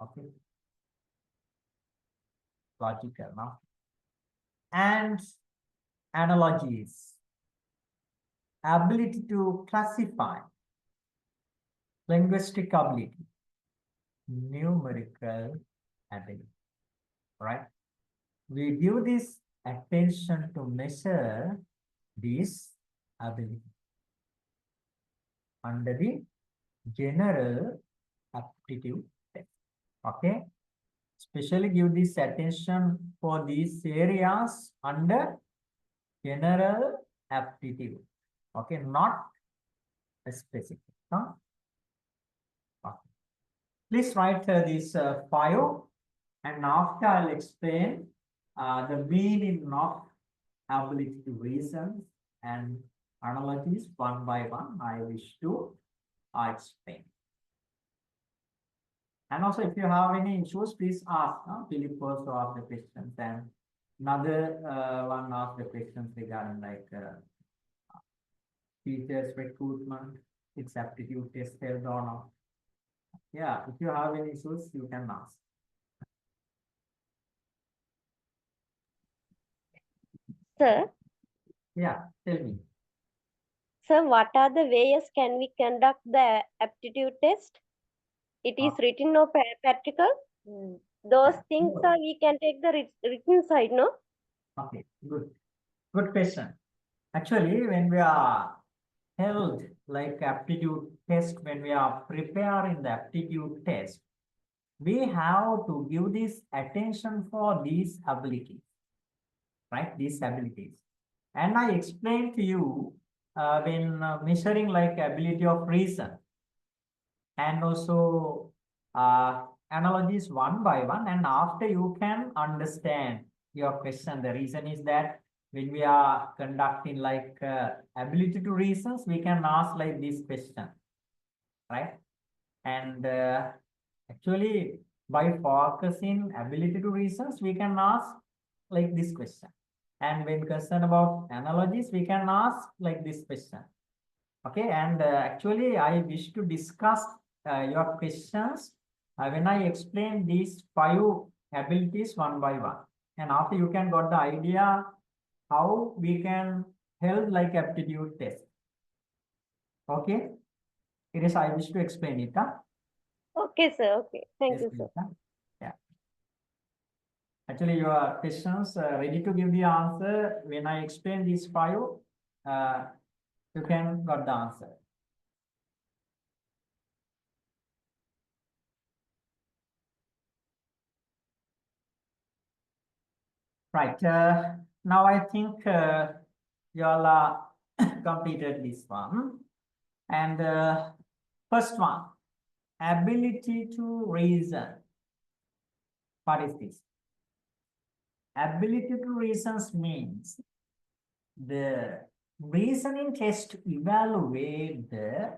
Okay. Logical now. And analogies. Ability to classify. Linguistic ability. Numerical ability. right? We give this attention to measure this ability under the general aptitude test. Okay, especially give this attention for these areas under general aptitude. Okay, not specific. Huh? Okay. Please write these 5, and after I'll explain the meaning of ability to reason and analogies one by one. I wish to explain. And also, if you have any issues, please ask. Philip also ask the questions, and another one ask the questions regarding like teachers recruitment, its aptitude test held or not. Yeah, if you have any issues, you can ask. Sir, Yeah, tell me. sir, what are the ways can we conduct the aptitude test? It is written or practical? Those things Good. are we can take the written side, no? Okay, good. Good question. Actually, when we are held like aptitude test, when we are preparing the aptitude test, we have to give this attention for these abilities, right? These abilities. And I explained to you when measuring like ability of reason and also analogies one by one, and after you can understand your question. The reason is that when we are conducting like ability to reasons, we can ask like this question, right? And actually, by focusing ability to reasons, we can ask like this question. And when concerned about analogies, we can ask like this question. Okay, and actually, I wish to discuss your questions when I explain these 5 abilities one by one. And after you can got the idea how we can help like aptitude test. Okay, it is I wish to explain it. Okay, sir. Okay. Thank Yes, you, sir. Sunita. Yeah. Actually, your questions ready to give the answer. When I explain these 5, you can got the answer. Right. Now I think you all completed this one. And first one, ability to reason. What is this? Ability to reason means the reasoning test evaluate the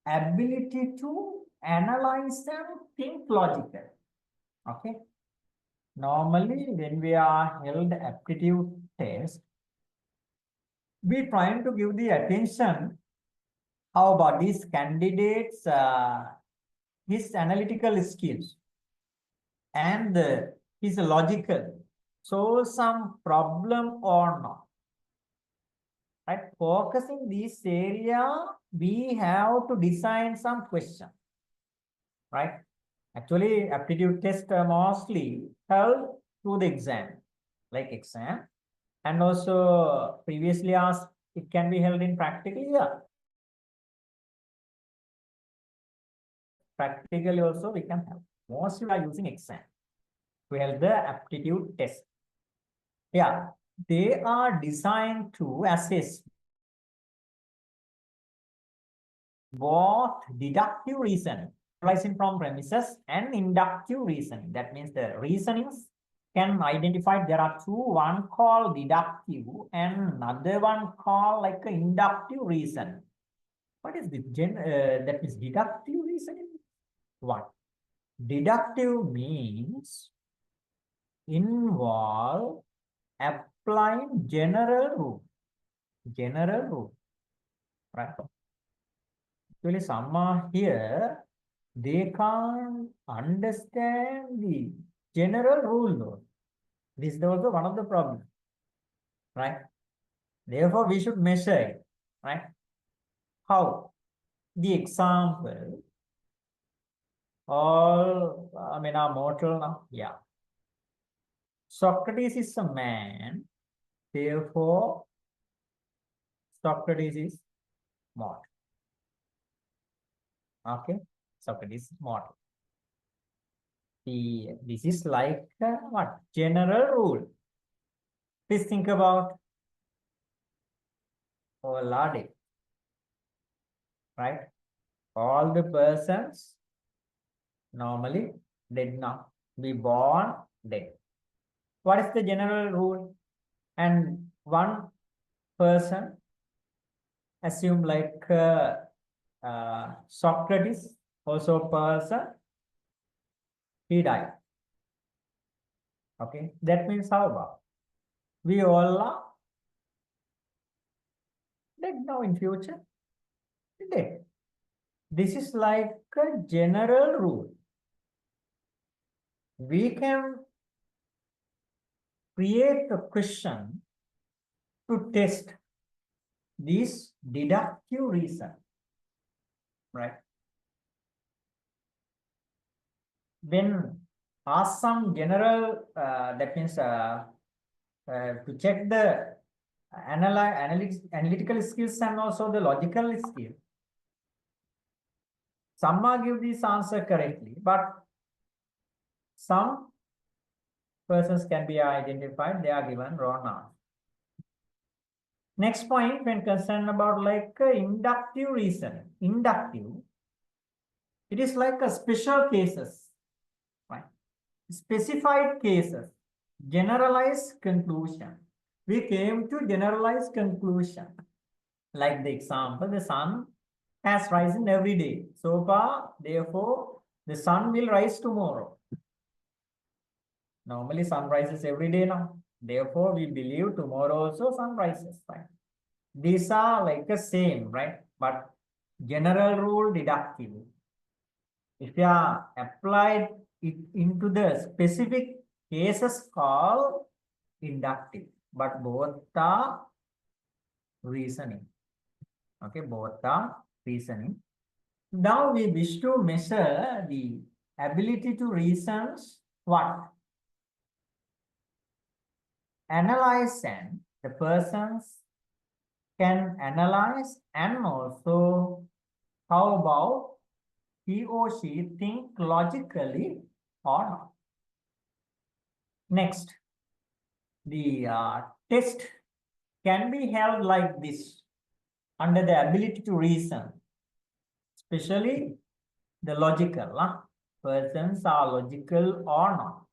ability to analyze and think logically. Okay. Normally, when we are held aptitude test, we trying to give the attention how about these candidates his analytical skills and his logical, so some problem or not, right? Focusing this area, we have to design some question, right? Actually, aptitude test mostly held through the exam, like exam, and also previously asked, it can be held in practical. Yeah, practically also we can have. Mostly we are using exam to help the aptitude test. Yeah, they are designed to assess both deductive reasoning, arising from premises, and inductive reasoning. That means the reasonings can identify there are 2, one called deductive and another one called like a inductive reason. What is the that is deductive reasoning? What? Deductive means involve applying general rule. General rule, right? Actually, some are here, they can't understand the general rule though. This is also one of the problems, right? Therefore, we should measure it, right? How? The example, all, I mean, are mortal now, yeah. Socrates is a man, therefore Socrates is mortal. Okay, Socrates is mortal. This is like what? General rule. Please think about Olade, right? All the persons normally dead now. Be born dead. What is the general rule? And one person, assume like Socrates, also person, he died. Okay, that means how about? We all are dead now in future. Dead. This is like a general rule. We can create a question to test this deductive reason, right? When ask some general, that means to check the analytical skills and also the logical skill. Some are give this answer correctly, but some persons can be identified, they are given wrong answer. Next point, when concerned about like inductive reasoning, inductive, it is like a special cases, right? Specified cases, generalized conclusion. We came to generalized conclusion. Like the example, the sun has risen every day. So far, therefore, the sun will rise tomorrow. Normally, sun rises every day now. Therefore, we believe tomorrow also sun rises, right? These are like the same, right? But general rule deductive. If you are applied it into the specific cases called inductive, but both are reasoning. Okay, both are reasoning. Now we wish to measure the ability to reason what? Analyze, and the persons can analyze, and also how about he or she think logically or not. Next, the test can be held like this under the ability to reason, especially the logical. Persons are logical or not.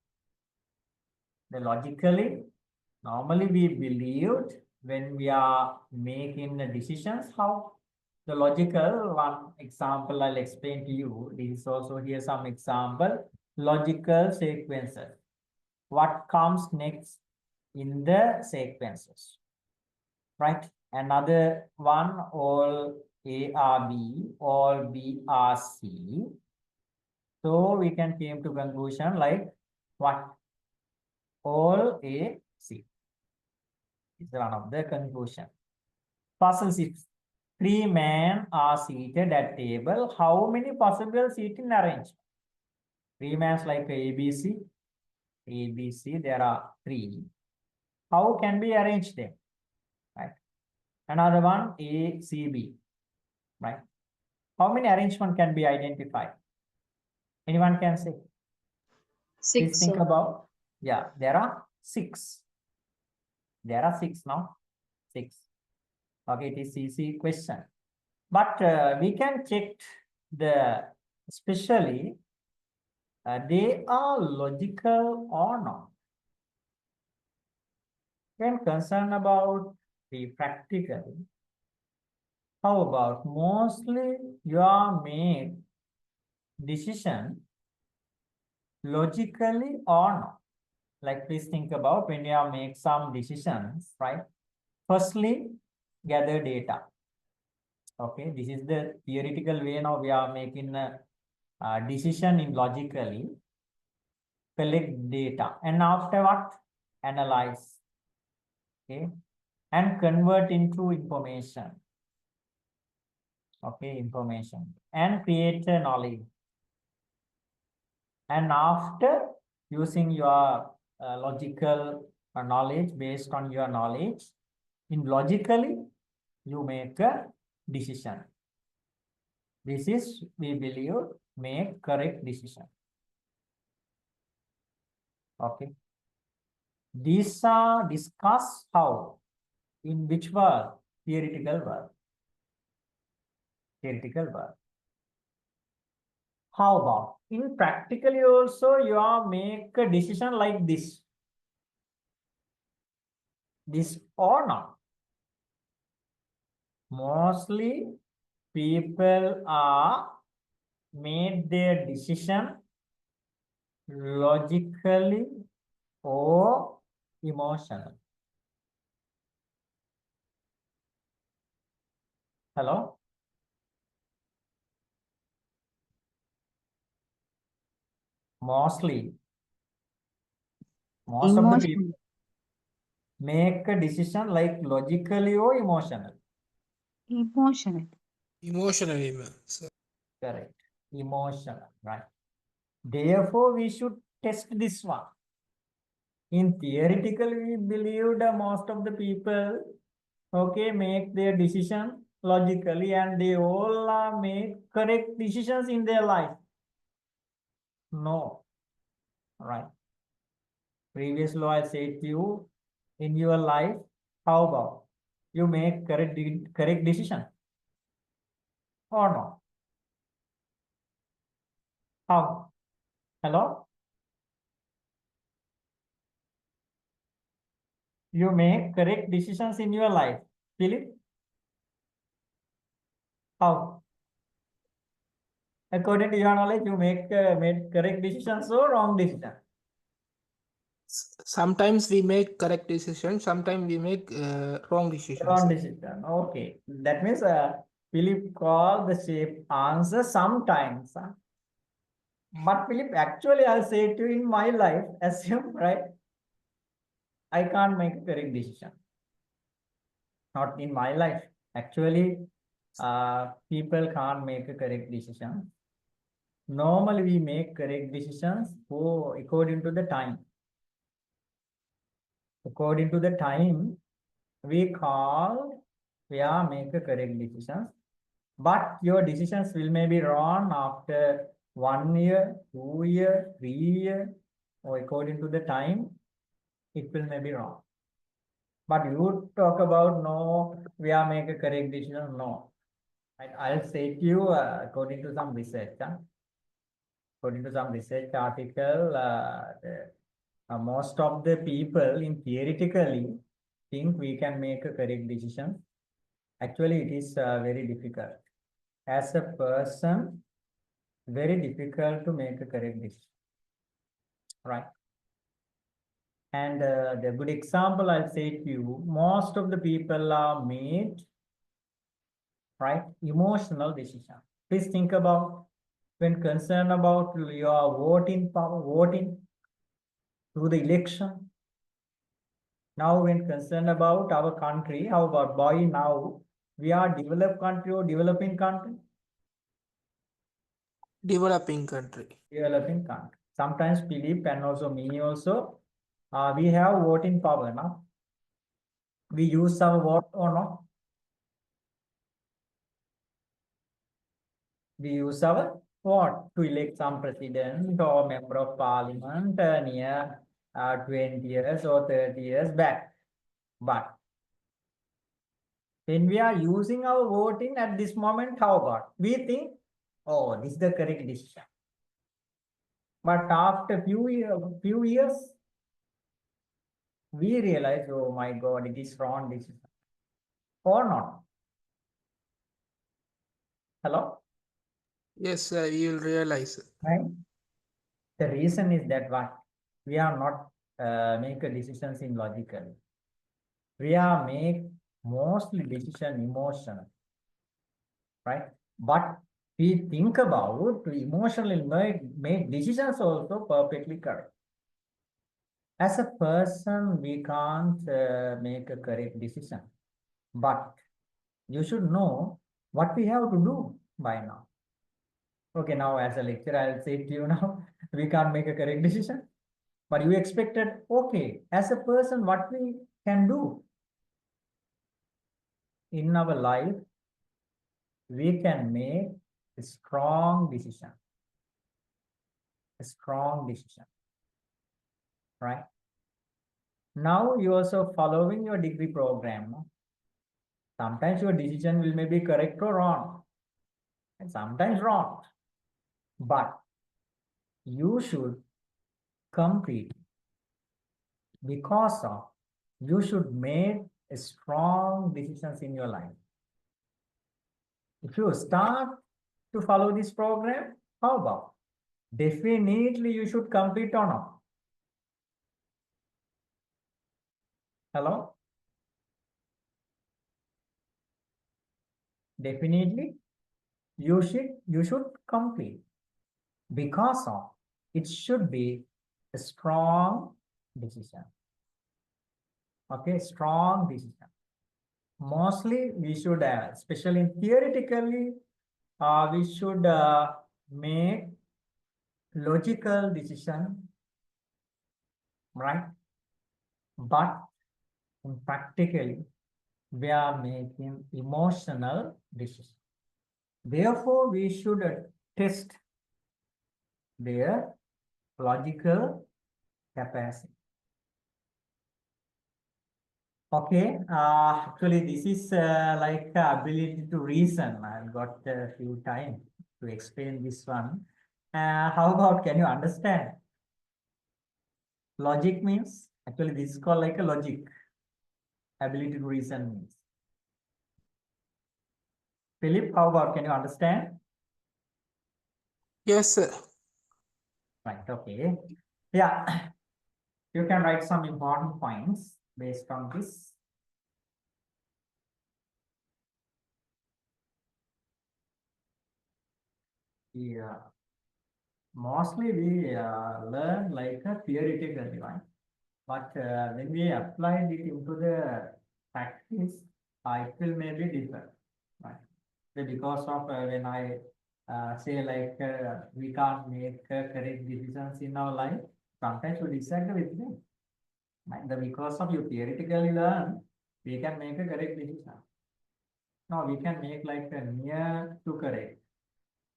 The logically, normally we believed when we are making the decisions, how the logical one example I'll explain to you. This is also here some example, logical sequences. What comes next in the sequences, right? Another one, all A are B, all B are C. So we can came to conclusion like what? All A, C. Is one of the conclusion. Puzzle 6. 3 men are seated at table. How many possible seating arrangements? 3 men like A, B, C. A, B, C. There are 3. How can we arrange them? Right. Another one, A, C, B. Right. How many arrangement can be identified? Anyone can say? Please 6, think sir. about. Yeah, there are 6. There are 6 now. 6. Okay, it is easy question. But we can check the, especially they are logical or not. When concerned about the practical, how about mostly you are made decision logically or not? Like please think about when you are make some decisions, right? Firstly, gather data. Okay, this is the theoretical way. Now we are making a decision in logically, collect data, and after what? Analyze. Okay, and convert into information. Okay, information, and create a knowledge. And after using your logical knowledge based on your knowledge. In logically, you make a decision. This is, we believe, make correct decision. Okay. These are discussed how, in which world? Theoretical world. Theoretical world. How about in practically also you are make a decision like this? This or not? Mostly people are made their decision logically or emotionally. Hello? Mostly, most of the people Emotion. make a decision like logically or emotionally. Emotional. Emotionally, sir. Correct. Emotional, right? Therefore, we should test this one. In theoretical, we believe that most of the people, okay, make their decision logically and they all make correct decisions in their life. No, right? Previous law I said to you, in your life, how about you make correct decision or not? How? Hello? You make correct decisions in your life. Philip? How? According to your knowledge, you make made correct decisions or wrong decision? Sometimes we make correct decisions, sometimes we make wrong decisions. Wrong decision. Okay. That means Philip call the shape answer sometimes. But Philip, actually, I'll say to you in my life, assume, right? I can't make a correct decision. Not in my life. Actually, people can't make a correct decision. Normally, we make correct decisions according to the time. According to the time, we make a correct decisions. But your decisions will may be wrong after 1 year, 2 year, 3 year, or according to the time, it will may be wrong. But you talk about no, we are make a correct decision. No, I'll say to you according to some research. According to some research article, most of the people in theoretically think we can make a correct decision. Actually, it is very difficult. As a person, very difficult to make a correct decision, right? And the good example I'll say to you, most of the people are made, right, emotional decision. Please think about when concerned about your voting power, voting through the election. Now, when concerned about our country, how about boy now? We are developed country or developing country? Developing country. Developing country. Sometimes Philip and also me also, we have voting power now. We use our vote or not? We use our vote to elect some president or member of parliament near 20 years or 30 years back. But when we are using our voting at this moment, how about? We think, oh, this is the correct decision. But after few years, we realize, oh my God, it is wrong decision. Or not? Hello? Yes, you will realize. Right? The reason is that what? We are not make decisions in logical. We are make mostly decision emotional, right? But we think about to emotionally make decisions also perfectly correct. As a person, we can't make a correct decision, but you should know what we have to do by now. Okay, now as a lecturer, I'll say to you now, we can't make a correct decision. But you expected, okay, as a person, what we can do in our life, we can make a strong decision. A strong decision, right? Now you also following your degree program. No? Sometimes your decision will maybe correct or wrong, and sometimes wrong. But you should complete because of you should make a strong decisions in your life. If you start to follow this program, how about? Definitely you should complete or not. Hello? Definitely you should complete because of it should be a strong decision. Okay, strong decision. Mostly we should, especially theoretically, we should make logical decision, right? But in practically, we are making emotional decision. Therefore, we should test their logical capacity. Okay, actually, this is like ability to reason. I've got a few time to explain this one. How about, can you understand? Logic means, actually, this is called like a logic. Ability to reason means. Philip, how about, can you understand? Yes, sir. Right, okay. Yeah, you can write some important points based on this. Yeah, mostly we learn like a theoretically, right? But when we applied it into the practice, it will maybe differ, right? Because of when I say like we can't make correct decisions in our life, sometimes we disagree with me. Right? Because of you theoretically learn, we can make a correct decision. No, we can make like a near to correct,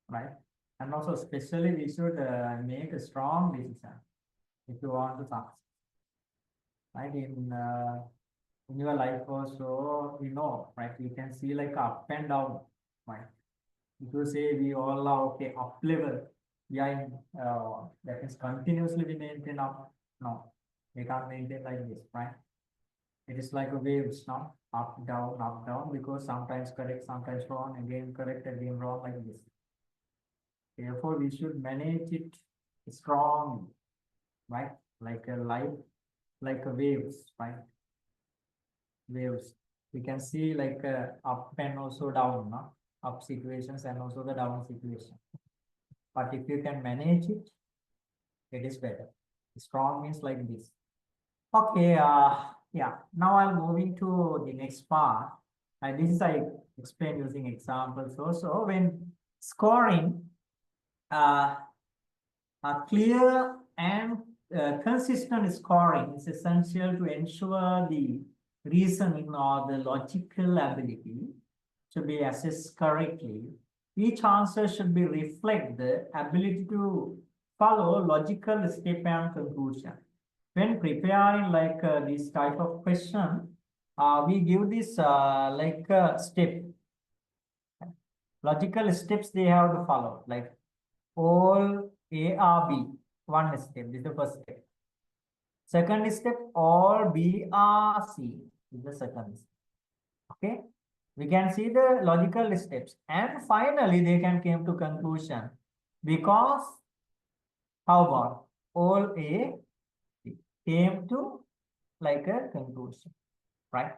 right? And also, especially, we should make a strong decision if you want to succeed. Right, in your life also, right, you can see like up and down, right? If you say we all are okay up level, we are in that is continuously we maintain up. No, we can't maintain like this, right? It is like a waves now, up down, because sometimes correct, sometimes wrong, again correct, again wrong, like this. Therefore, we should manage it strong, right? Like a life, like a waves, right? Waves. We can see like up and also down, no? Up situations and also the down situation. But if you can manage it, it is better. Strong means like this. Okay, yeah. Now I'm moving to the next part. And this is I explain using examples also. When scoring a clear and consistent scoring is essential to ensure the reasoning or the logical ability to be assessed correctly. Each answer should be reflect the ability to follow logical step and conclusion. When preparing like this type of question, we give this like step. Logical steps they have to follow, like all A are B, one step, this is the first step. Second step, all B are C, is the second step. Okay, we can see the logical steps, and finally they can came to conclusion because how about all A came to like a conclusion, right?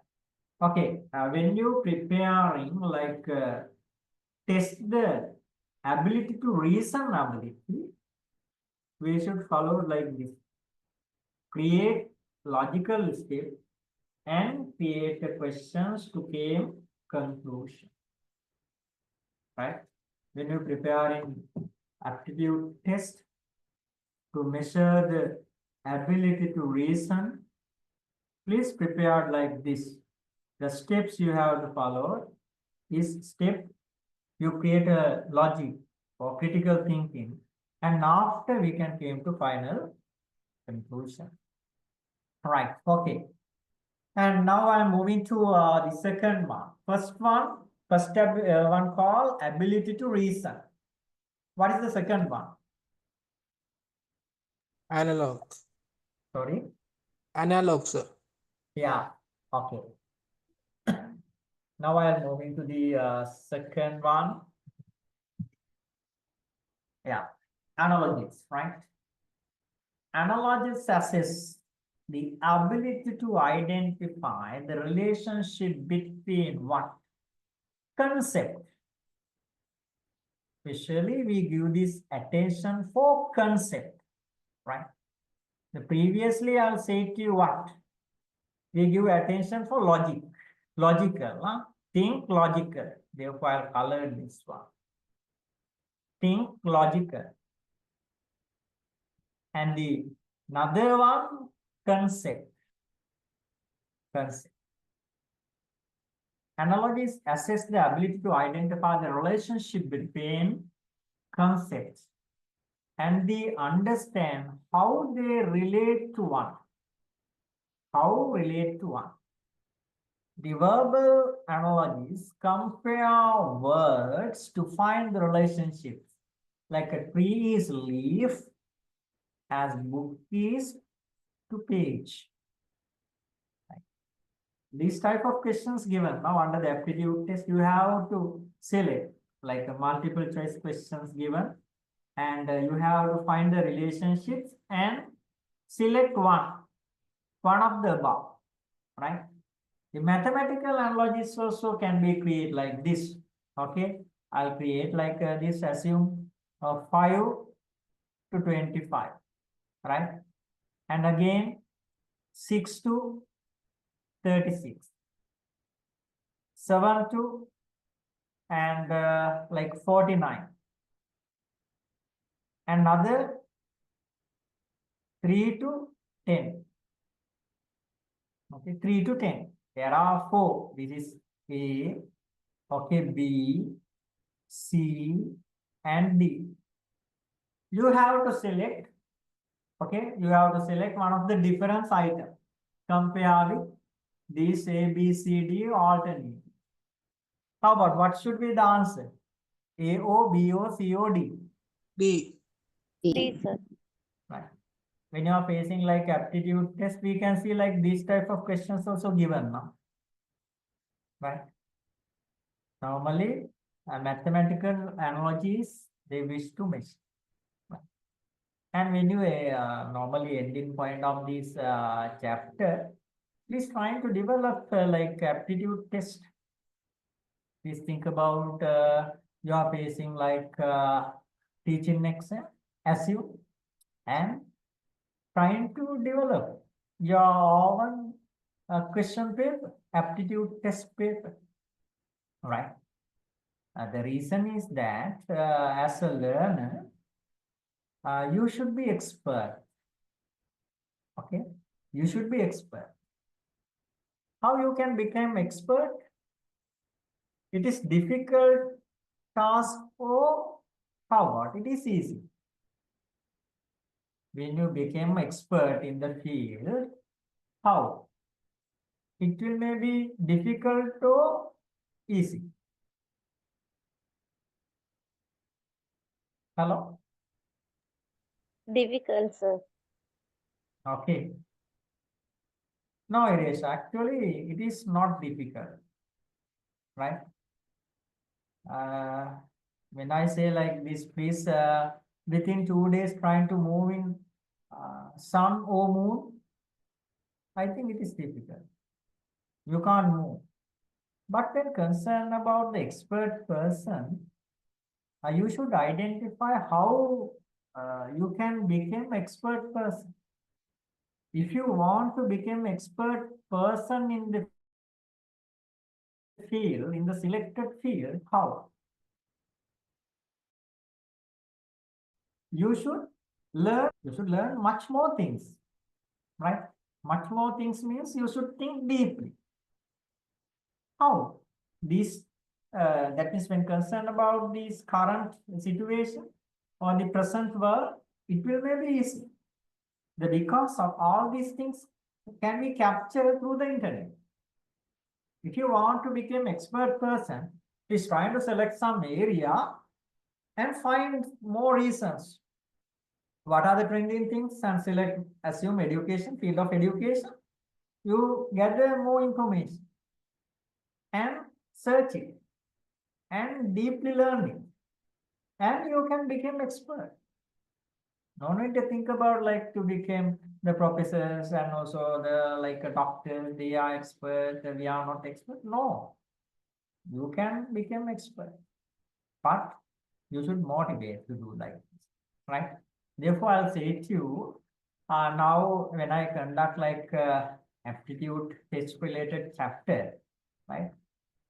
Okay, when you preparing like test the ability to reason ability, we should follow like this. Create logical step and create a questions to came conclusion. Right? When you preparing aptitude test to measure the ability to reason. Please prepare like this. The steps you have to follow is step, you create a logic or critical thinking, and after we can came to final conclusion. Right, okay. And now I'm moving to the second one. First one called ability to reason. What is the second one? Analog. Sorry. Analog, sir. Yeah, okay. Now I am moving to the second one. Yeah, analogies, right? Analogies assess the ability to identify the relationship between what? Concept. Especially we give this attention for concept, right? The previously I'll say to you what? We give attention for logic, logical, huh? Think logical. Therefore, I'll color this one. Think logical. And the another one, concept. Concept. Analogies assess the ability to identify the relationship between concepts and they understand how they relate to one. How relate to one. The verbal analogies compare words to find the relationships. Like a tree is leaf, as book is to page. These type of questions given now under the aptitude test, you have to select like a multiple choice questions given, and you have to find the relationships and select one of the above, right? The mathematical analogies also can be created like this. Okay, I'll create like this. Assume 5 to 25, right? And again 6 to 36, 7 to and like 49, another 3 to 10. Okay, 3 to 10. There are 4. This is A, okay, B, C, and D. You have to select, okay, you have to select one of the difference item. Compare with these A, B, C, D alternate. How about what should be the answer? A, O, B, O, C, O, D. D. D, sir. Right. When you are facing like aptitude test, we can see like these type of questions also given now. Right. Normally, mathematical analogies, they wish to measure. Right. And when you normally ending point of this chapter, please try to develop like aptitude test. Please think about you are facing like teaching exam, SU, and trying to develop your own question paper, aptitude test paper, right? The reason is that as a learner, you should be expert, okay? You should be expert. How you can become expert? It is difficult task or how what? It is easy. When you become expert in the field, how? It will may be difficult or easy. Hello? Difficult, sir. Okay. No, it is actually, it is not difficult, right? When I say like this, please, within 2 days trying to move in sun or moon, I think it is difficult. You can't move. But when concerned about the expert person, you should identify how you can become expert person. If you want to become expert person in the field, in the selected field, how? You should learn much more things. right? Much more things means you should think deeply. How? These, that means when concerned about this current situation or the present world, it will be easy. The because of all these things can be captured through the internet. If you want to become expert person, is trying to select some area and find more reasons. What are the trending things and select, assume education, field of education. You gather more information and search it and deeply learn it. And you can become expert. No need to think about like to become the professors and also the like a doctor, they are expert, we are not expert. No, you can become expert, but you should motivate to do like this, right? Therefore, I'll say to you, now when I conduct like aptitude test related chapter, right?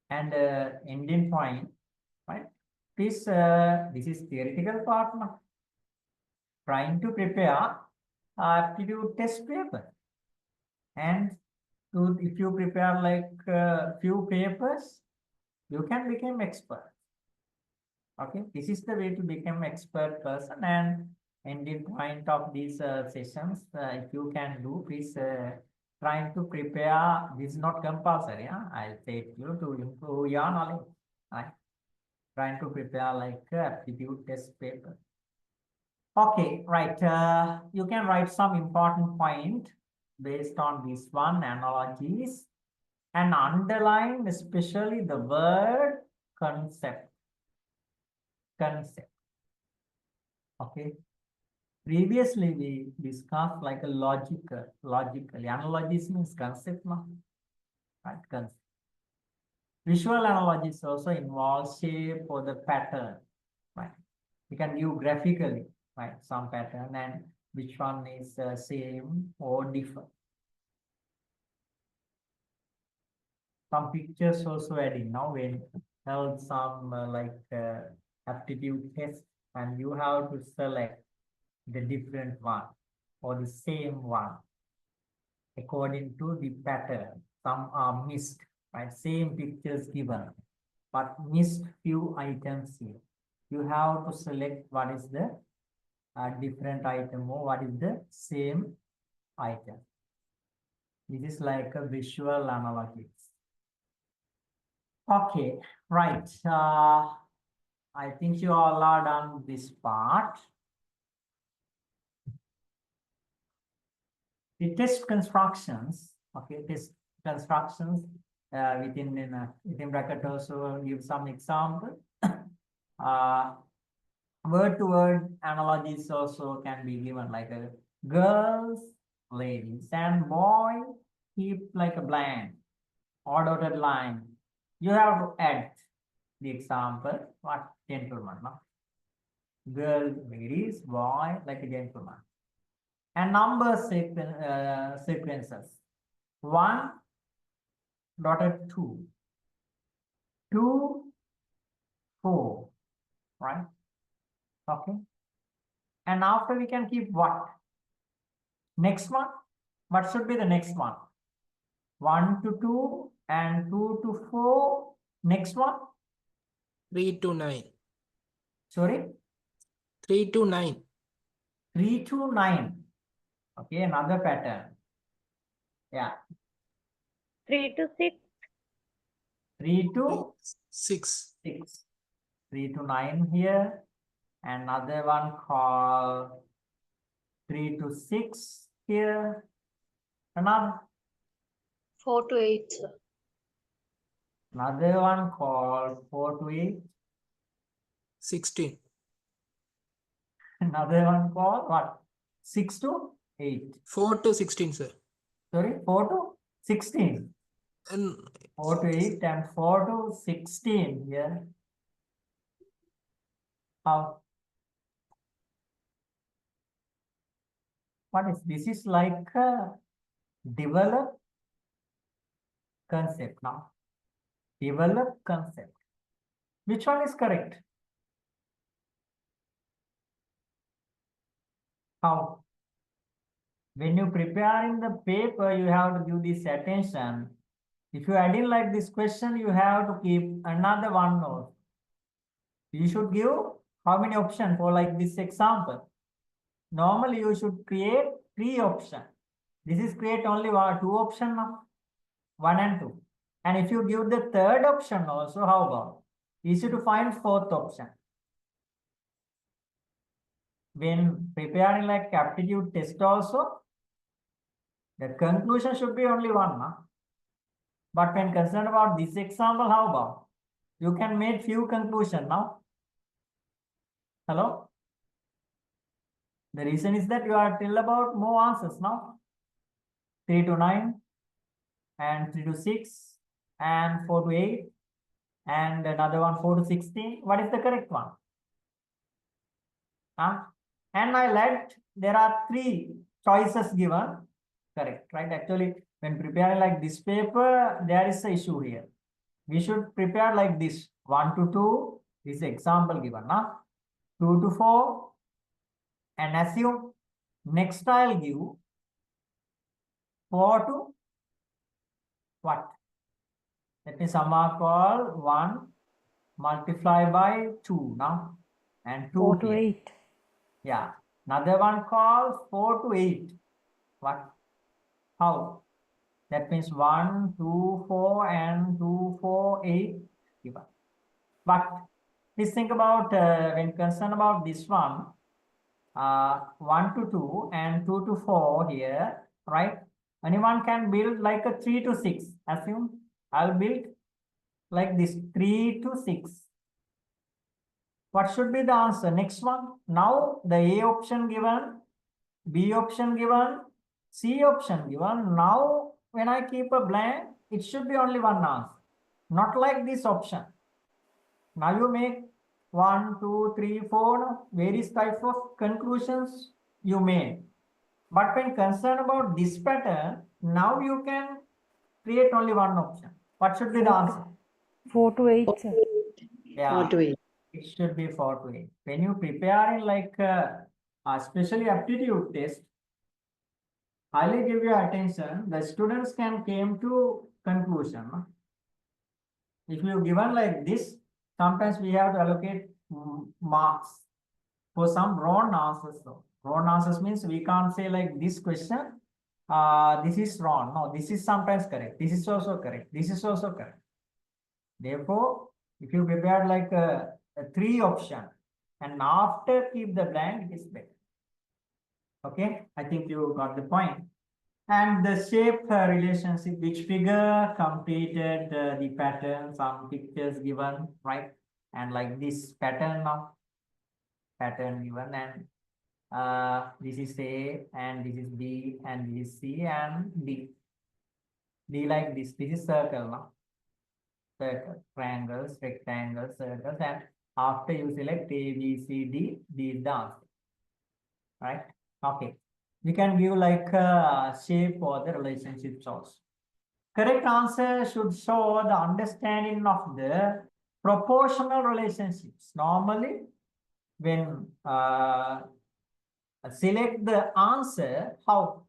And ending point, right? This is theoretical part now. Trying to prepare aptitude test paper. And if you prepare like few papers, you can become expert. Okay, this is the way to become expert person. And ending point of these sessions, if you can do, please trying to prepare. This is not compulsory. Yeah? I'll take you to improve your knowledge. Right? Trying to prepare like aptitude test paper. Okay, right. You can write some important point based on these one analogies and underline especially the word concept. Concept. Okay. Previously we discussed like a logically. Analogies means concept now. Right? Concept. Visual analogies also involve shape or the pattern. Right. You can view graphically, right, some pattern and which one is same or different. Some pictures also adding now when held some aptitude test and you have to select the different one or the same one according to the pattern. Some are missed, right? Same pictures given, but missed few items here. You have to select what is the different item or what is the same item. This is like a visual analogy. Okay, right. I think you all are done this part. The test constructions, okay, test constructions within bracket also give some example. Word to word analogies also can be given like a girls, ladies, and boy keep like a blank or dotted line. You have to add the example, what gentleman, no? Girl, ladies, boy, like a gentleman. And number sequences. 1 dotted 2. 2, 4, right? Okay. And after we can keep what? Next one. What should be the next one? 1 to 2 and 2 to 4. Next one. 3 to 9. Sorry. 3 to 9. 3 to 9. Okay, another pattern. Yeah. 3 to 6. 3 to 6. 6. 3 to 9 here. Another one called 3 to 6 here. Another. 4 to 8. Another one called 4 to 8. 16. Another one called what? 6 to 8. 4 to 16, sir. Sorry, 4 to 16. And 4 to 8 and 4 to 16 here. How? What is this? Is like a develop concept now. Develop concept. Which one is correct? How? when you preparing the paper, you have to give this attention. If you add in like this question, you have to keep another one note. You should give how many options for like this example? Normally you should create 3 options. This is create only 2 options now, 1 and 2. And if you give the third option also, how about? Easy to find 4th option. When preparing like aptitude test also, the conclusion should be only 1. Now. But when concerned about this example, how about? You can make few conclusions now. Hello? The reason is that you are tell about more answers now. 3 to 9 and 3 to 6 and 4 to 8 and another one 4 to 16. What is the correct one? And I let there are 3 choices given. Correct, right? Actually, when preparing like this paper, there is an issue here. We should prepare like this. 1 to 2 is example given. 2 to 4 and assume. Next I'll give 4 to what? Let me sum up all 1 multiply by 2 now and 2 4 to here. 8. Yeah. Another one called 4 to 8. What? How? That means 1, 2, 4 and 2, 4, 8 given. But please think about when concerned about this one, 1 to 2 and 2 to 4 here, right? Anyone can build like a 3 to 6. Assume I'll build like this 3 to 6. What should be the answer? Next one. Now the A option given, B option given, C option given. Now when I keep a blank, it should be only one answer. Not like this option. Now you make 1, 2, 3, 4 various types of conclusions you made. But when concerned about this pattern, now you can create only one option. What should be the answer? 4 to 8, sir. Yeah, 4 to 8. it should be 4 to 8. When you prepare like especially aptitude test, highly give your attention. The students can came to conclusion. If you given like this, sometimes we have to allocate marks for some wrong answers. So wrong answers means we can't say like this question, this is wrong. No, this is sometimes correct. This is also correct. This is also correct. Therefore, if you prepare like a 3 option and after keep the blank, it is better. Okay, I think you got the point. And the shape relationship, which figure completed the pattern, some pictures given, right? And like this pattern now, pattern given, and this is A, and this is B, and this is C, and D. D like this is circle now. Circle, triangles, rectangles, circles, and after you select A, B, C, D, D is the answer. Right? Okay. We can give like a shape for the relationships also. Correct answer should show the understanding of the proportional relationships. Normally, when select the answer, how?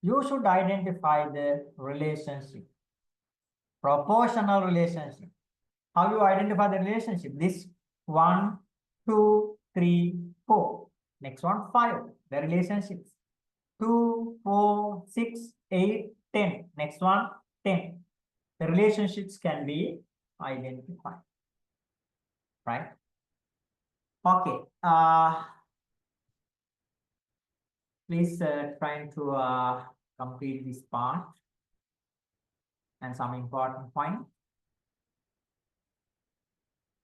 You should identify the relationship. Proportional relationship. How you identify the relationship? This 1, 2, 3, 4. Next one, 5. The relationships. 2, 4, 6, 8, 10. Next one, 10. The relationships can be identified. Right? Okay. Please try to complete this part and some important point.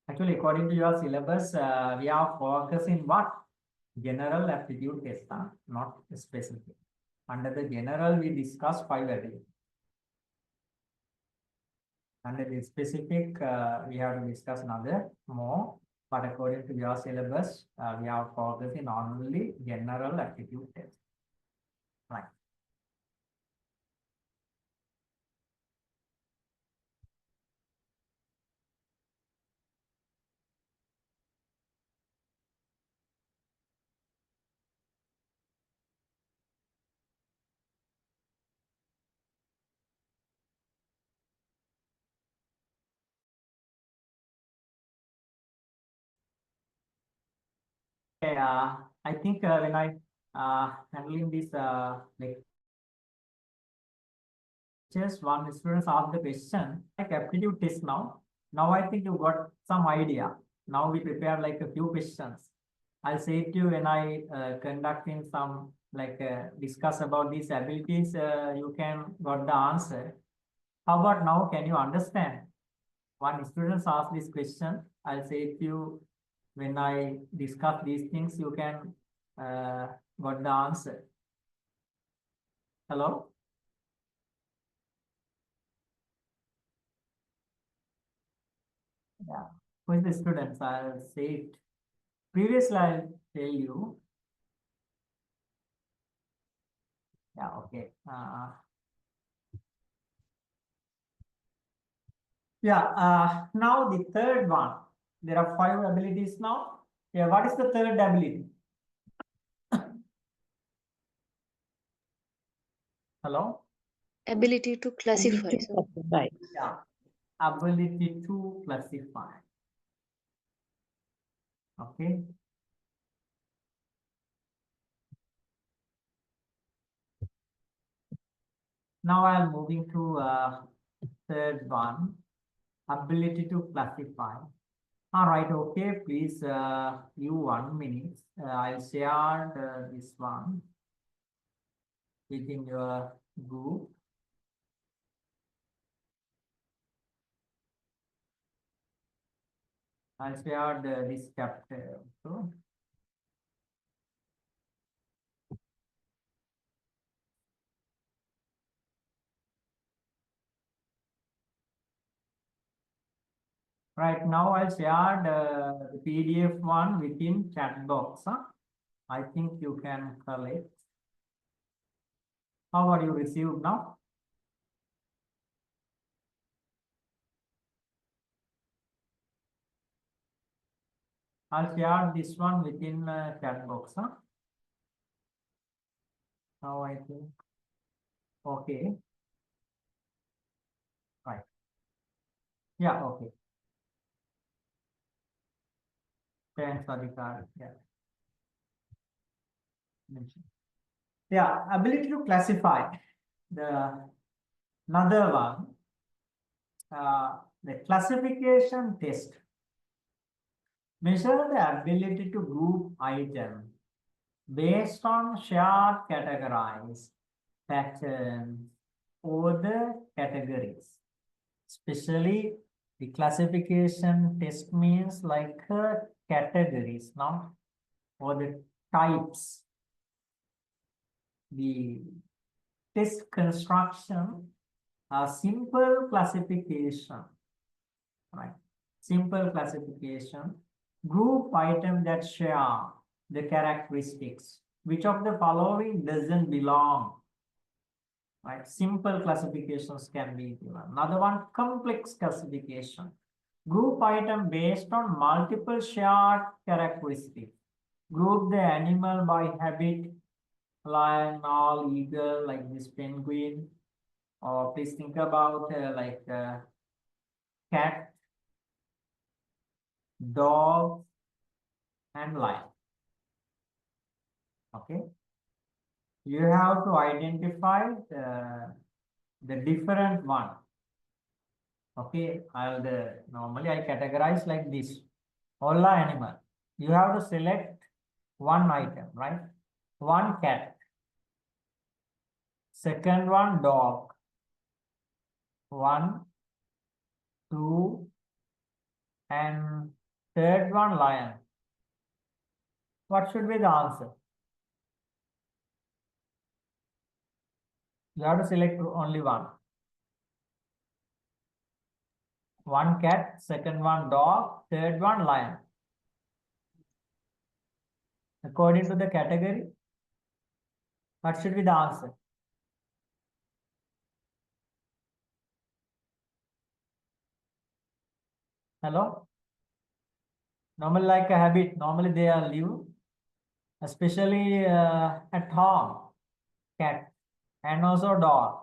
Actually, according to your syllabus, we are focusing what? General aptitude test, not specific. Under the general, we discuss 5 abilities. Under the specific, we have to discuss another more. But according to your syllabus, we are focusing on only general aptitude test. Right. Okay, I think when I handling this just one student asked the question like aptitude test now. Now I think you got some idea. Now we prepare like a few questions. I'll say to you when I conducting some like discuss about these abilities, you can got the answer. How about now? Can you understand? One students ask this question. I'll say to you when I discuss these things, you can got the answer. Hello? Yeah. Who is the students? I'll say it. Previously, I'll tell you. Yeah, okay. Now the third one. There are 5 abilities now. Yeah, what is the third ability? Hello? Ability to classify. Yeah, ability to classify. Okay. Now I am moving to third one, ability to classify. All right, okay, please you 1 minute. I'll share this one within your group. I'll share this chapter. So, right now I'll share the PDF one within chat box. Huh? I think you can collect. How are you received now? I'll share this one within chat box. Huh? Now I think. Okay. Right. Yeah, okay. Thanks, Adhikar. Yeah. Mention. Yeah, ability to classify. The another one, the classification test. Measure the ability to group items based on shared categories, patterns, or the categories. Especially the classification test means like categories, not or the types. The test construction, a simple classification, right? Simple classification, group item that share the characteristics. Which of the following doesn't belong? Right? Simple classifications can be given. Another one, complex classification. Group item based on multiple shared characteristics. Group the animal by habit, lion, owl, eagle, like this penguin. Or please think about cat, dog, and lion. Okay. You have to identify the different one. Okay, normally I categorize like this. All animal. You have to select one item, right? One cat. Second one dog. 1, 2, and third one lion. What should be the answer? You have to select only one. One cat, second one dog, third one lion. According to the category, what should be the answer? Hello? Normally like a habit, normally they are live, especially at home, cat, and also dog.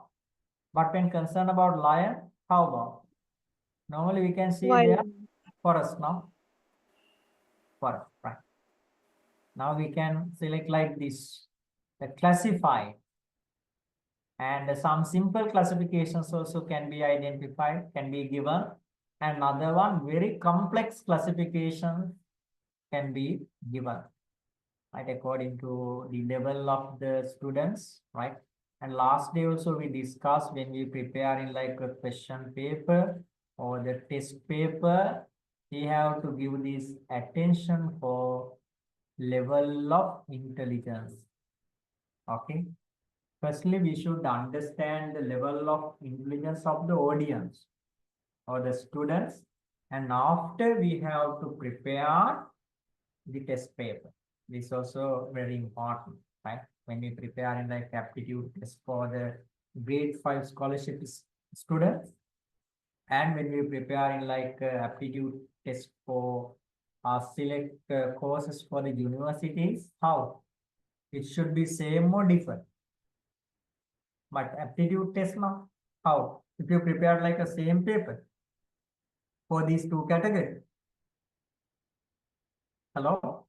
But when concerned about lion, how about? Normally we can see they are forest now. Forest, right. Now we can select like this, the classify. And some simple classifications also can be identified, can be given. Another one, very complex classification can be given, right, according to the level of the students, right? And last day also we discussed when we preparing like a question paper or the test paper, we have to give this attention for level of intelligence. Okay. Firstly, we should understand the level of intelligence of the audience or the students, and after we have to prepare the test paper. This is also very important, right? When we prepare in like aptitude test for the grade 5 scholarship students, and when we prepare in like aptitude test for select courses for the universities, how? It should be same or different. But aptitude test now, how? If you prepare like a same paper for these two categories. Hello?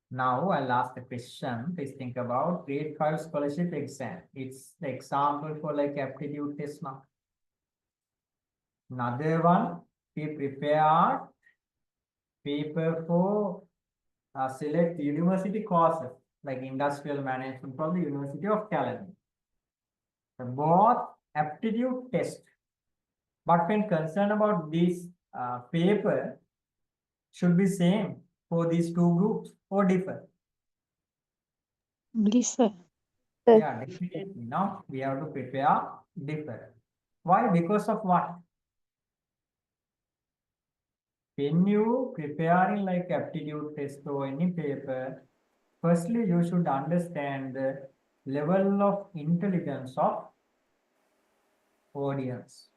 Now I'll ask the question. Please think about grade 5 scholarship exam. It's the example for like aptitude test now. Another one, we prepare paper for select university courses like industrial management from the University of Calgary. Both aptitude test. But when concerned about this paper, should be same for these two groups or different? Listen. Yeah, definitely. Now we have to prepare different. Why? Because of what? When you preparing like aptitude test or any paper, firstly you should understand the level of intelligence of audience,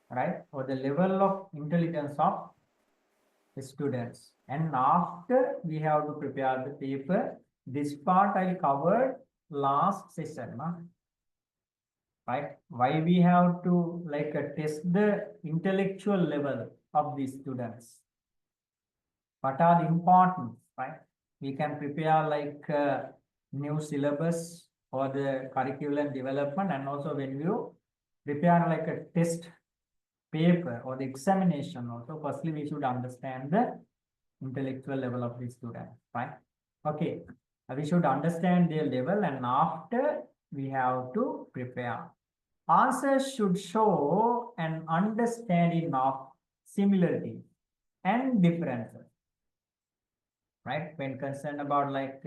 right? Or the level of intelligence of the students. And after we have to prepare the paper, this part I covered last session, right? Why we have to like test the intellectual level of the students. What are the importance, right? We can prepare like new syllabus for the curriculum development, and also when you prepare like a test paper or the examination also, firstly we should understand the intellectual level of the student, right? Okay, we should understand their level, and after we have to prepare. Answers should show an understanding of similarity and differences, right? When concerned about like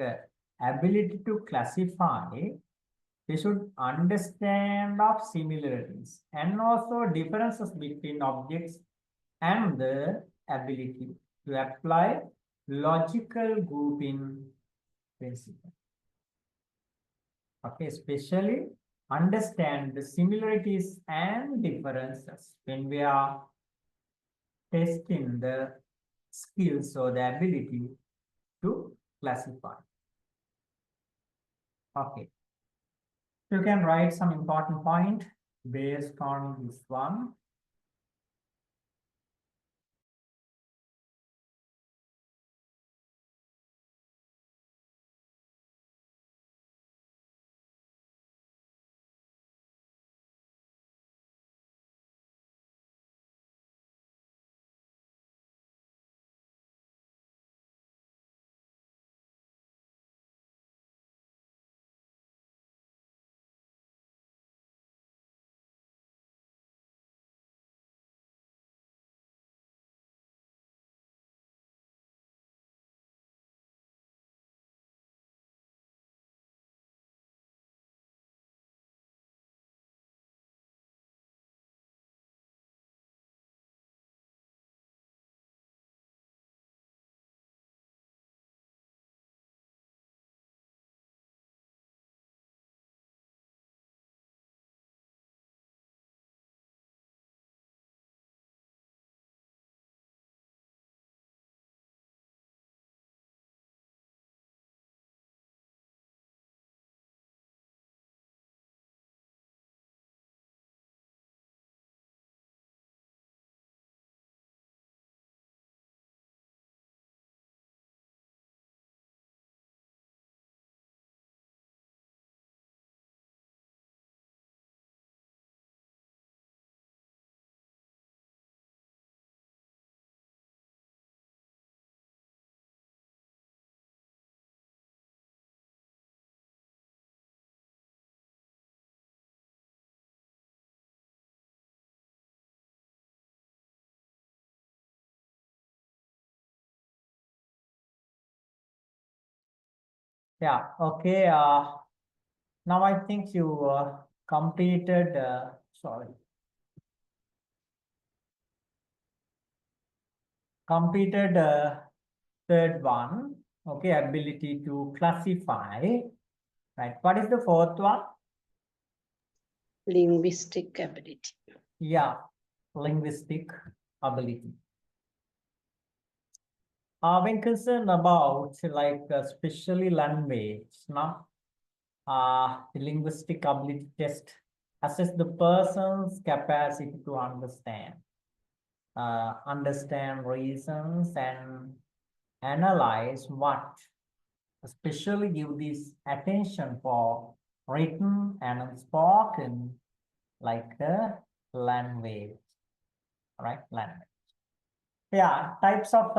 ability to classify, we should understand of similarities and also differences between objects and the ability to apply logical grouping principle. Okay, especially understand the similarities and differences when we are testing the skills or the ability to classify. Okay. You can write some important point based on this one. Yeah, okay. Now I think you completed, completed third one. Okay, ability to classify. Right. What is the fourth one? Linguistic ability. Yeah, linguistic ability. When concerned about like especially language, now the linguistic ability test assess the person's capacity to understand reasons and analyze what, especially give this attention for written and spoken like language, right? Language. Yeah, types of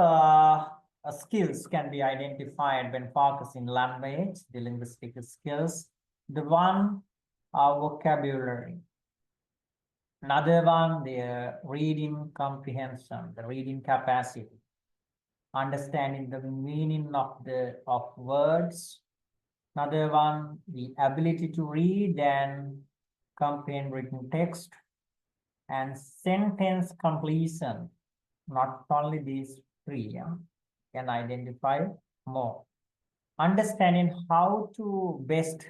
skills can be identified when focusing language, the linguistic skills. The one, vocabulary. Another one, the reading comprehension, the reading capacity. Understanding the meaning of words. Another one, the ability to read and comprehend written text. And sentence completion. Not only these three, yeah, can identify more. Understanding how to best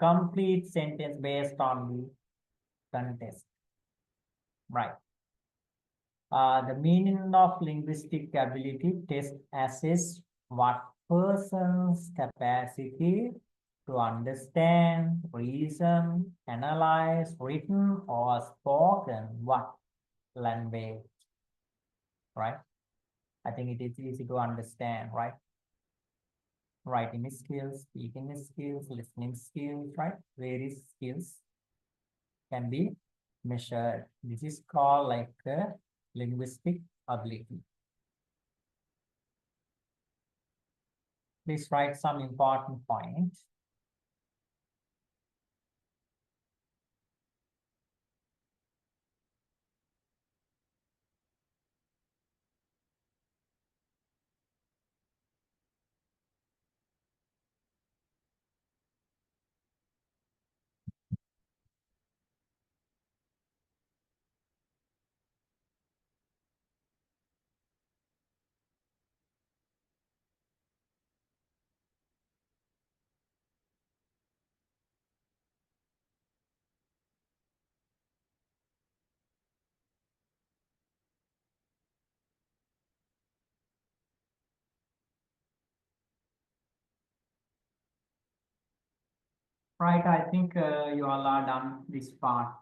complete sentence based on the context. Right. The meaning of linguistic ability test assess what person's capacity to understand, reason, analyze, written or spoken what language, right? I think it is easy to understand, right? Writing skills, speaking skills, listening skills, right? Various skills can be measured. This is called like a linguistic ability. Please write some important points. Right, I think you all are done this part.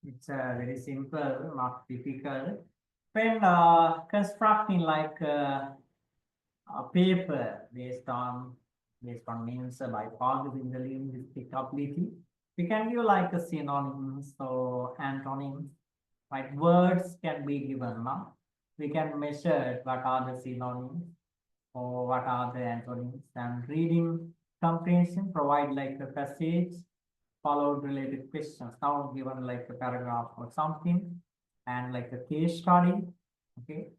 It's very simple, not difficult. When constructing like a paper based on means by focusing the linguistic ability, we can give like a synonyms or antonyms. Right, words can be given now. We can measure what are the synonyms or what are the antonyms, and reading comprehension provide like a passage followed related questions. Now given like a paragraph or something and like a case study, okay.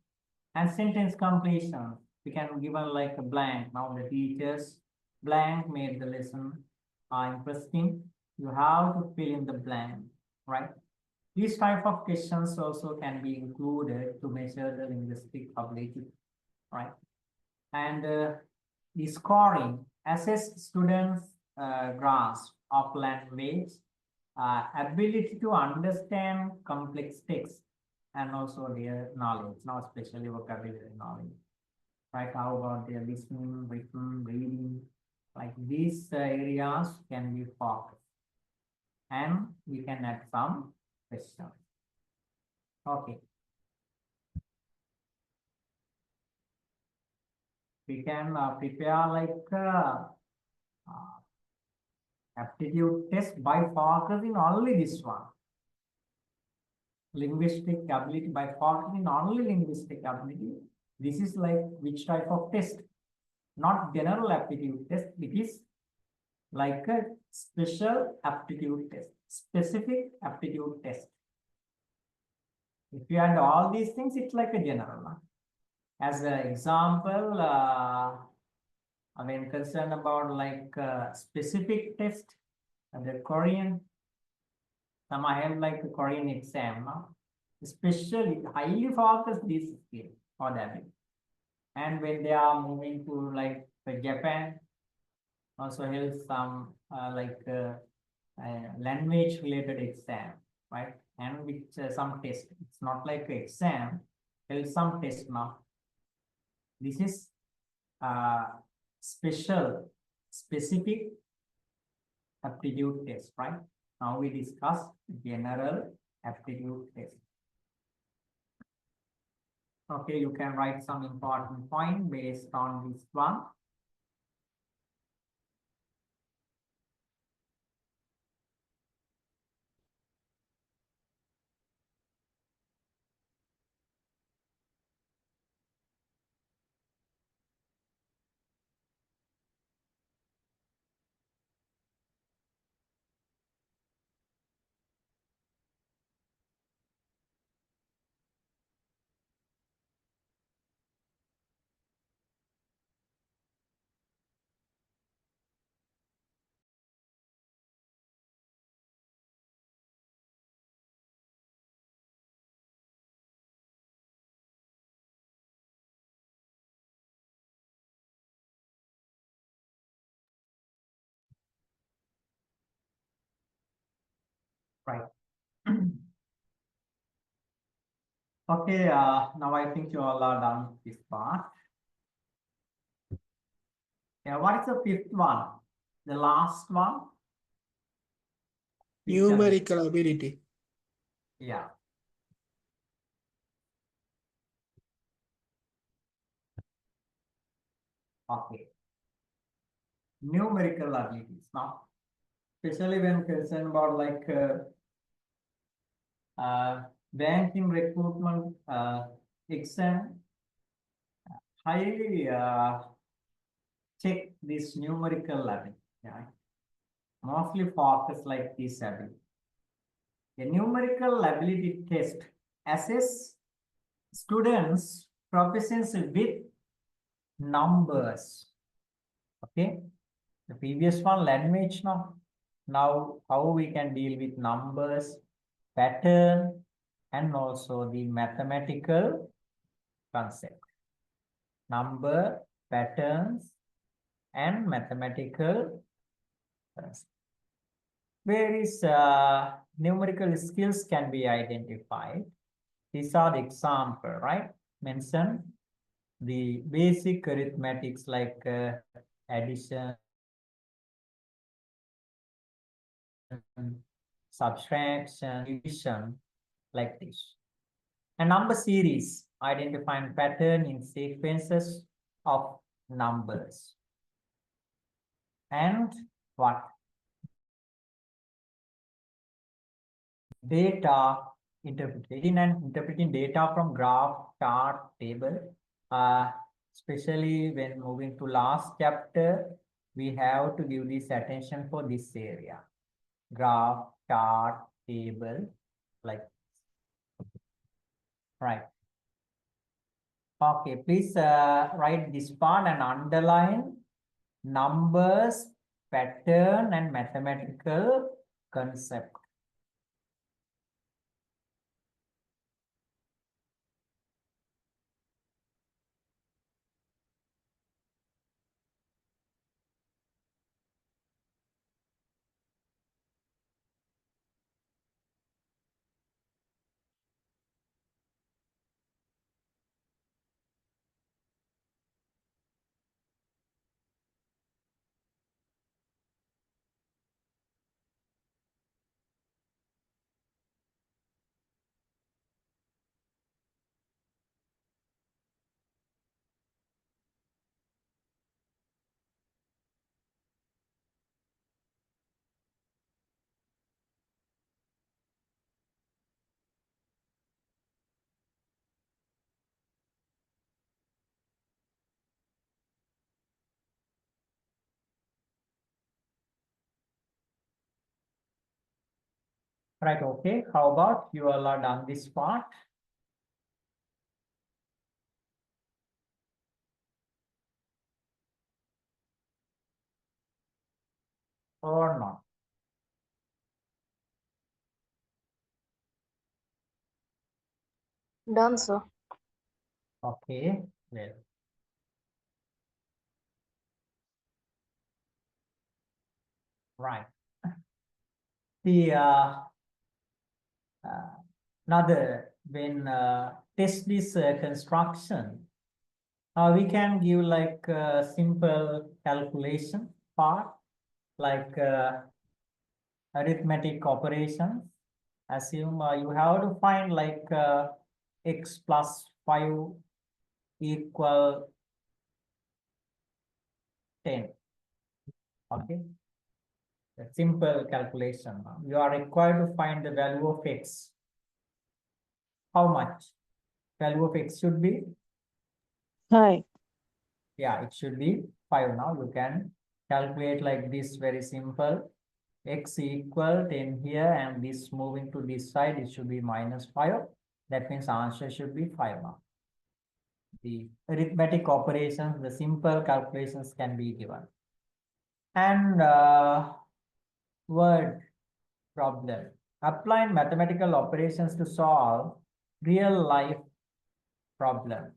And sentence completion, we can given like a blank. Now the teachers blank made the lesson interesting. You have to fill in the blank, right? These type of questions also can be included to measure the linguistic ability, right? And the scoring assess students' grasp of language, ability to understand complex text, and also their knowledge, now especially vocabulary knowledge. Right? How about their listening, written, reading? Like these areas can be focused, and we can add some questions. Okay. We can prepare like aptitude test by focusing only this one. Linguistic ability by focusing only linguistic ability. This is like which type of test? Not general aptitude test. It is like a special aptitude test, specific aptitude test. If you add all these things, it's like a general. As an example, I mean, concerned about like specific test, the Korean. Some I have like a Korean exam, no? Especially highly focused this skill for them. And when they are moving to like Japan, also have some language related exam, right? And with some test. It's not like an exam, there's some test now. This is specific aptitude test, right? Now we discuss general aptitude test. Okay, you can write some important point based on this one. Right. Okay, now I think you all are done with this part. Yeah, what is the fifth one? The last one? Numerical ability. Yeah. Okay. Numerical abilities now, especially when concerned about like banking recruitment exam, highly check this numerical ability. Yeah. Mostly focus like this ability. A numerical ability test assess students' proficiency with numbers. Okay. The previous one language now. Now how we can deal with numbers, pattern, and also the mathematical concept. Number, patterns, and mathematical concept. Various numerical skills can be identified. These are the example, right? Mention the basic arithmetics like addition, subtraction, division, like this. And number series, identifying pattern in sequences of numbers. And what? Data interpretation and interpreting data from graph, chart, table. Especially when moving to last chapter, we have to give this attention for this area. Graph, chart, table, like right. Okay, please write this part and underline numbers, pattern, and mathematical concept. Right, okay. How about you all are done this part? or not? Done, sir. Okay, well. Right. The another when test this construction, we can give like simple calculation part like arithmetic operations. Assume you have to find like x plus 5 equal 10. Okay, a simple calculation. You are required to find the value of x. How much? Value of x should be, Hi. yeah, it should be 5. Now you can calculate like this, very simple. X equal 10 here, and this moving to this side, it should be -5. That means answer should be 5 now. The arithmetic operations, the simple calculations can be given. And word problem. Applying mathematical operations to solve real life problem.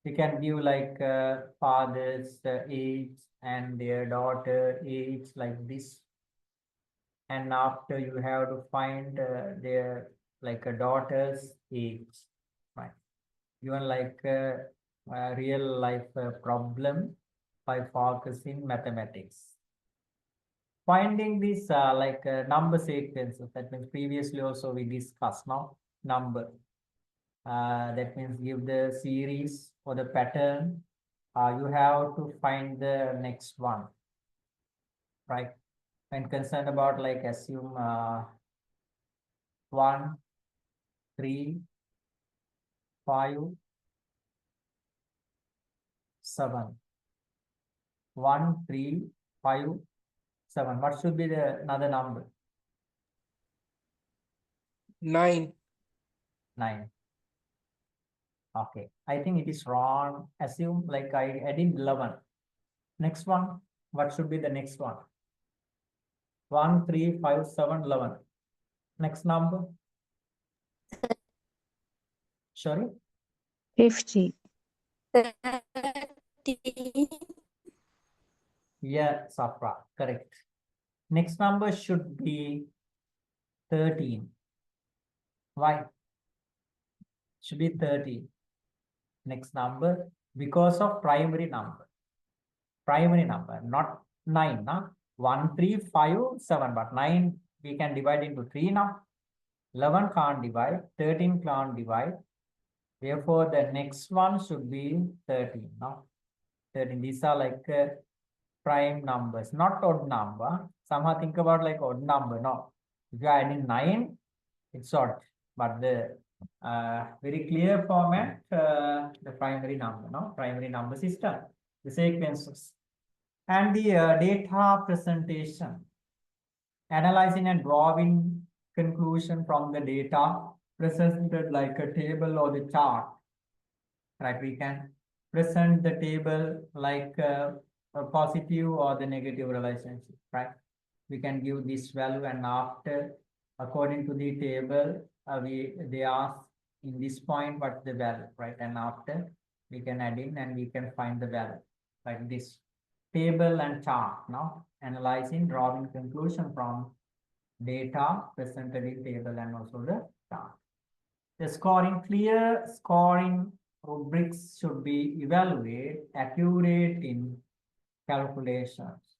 We can give like father's age and their daughter age like this. And after you have to find their like a daughter's age, right? Even like a real life problem by focusing mathematics. Finding these like number sequences, that means previously also we discussed now number. That means give the series or the pattern. You have to find the next one, right? When concerned about like assume 1, 3, 5, 7. 1, 3, 5, 7. What should be the another number? 9. 9. Okay, I think it is wrong. Assume like I added 11. Next one, what should be the next one? 1, 3, 5, 7, 11. Next number? Sorry? 50. 30. Yeah, Safra, correct. Next number should be 13. Why? Should be 13. Next number, because of primary number. Primary number, not 9. Nah? 1, 3, 5, 7. But 9 we can divide into 3 now. 11 can't divide. 13 can't divide. Therefore, the next one should be 13. Now, 13. These are like prime numbers, not odd number. Somehow think about like odd number. No, if you are adding 9, it's odd. But the very clear format, the primary number, no, primary number system, the sequences, and the data presentation, analyzing and drawing conclusion from the data presented like a table or the chart. Right, we can present the table like a positive or the negative relationship, right? We can give this value, and after, according to the table, they ask in this point what's the value, right? And after we can add in and we can find the value like this. Table and chart, now analyzing, drawing conclusion from data presented in table and also the chart. The clear scoring rubrics should be evaluate accurate in calculations,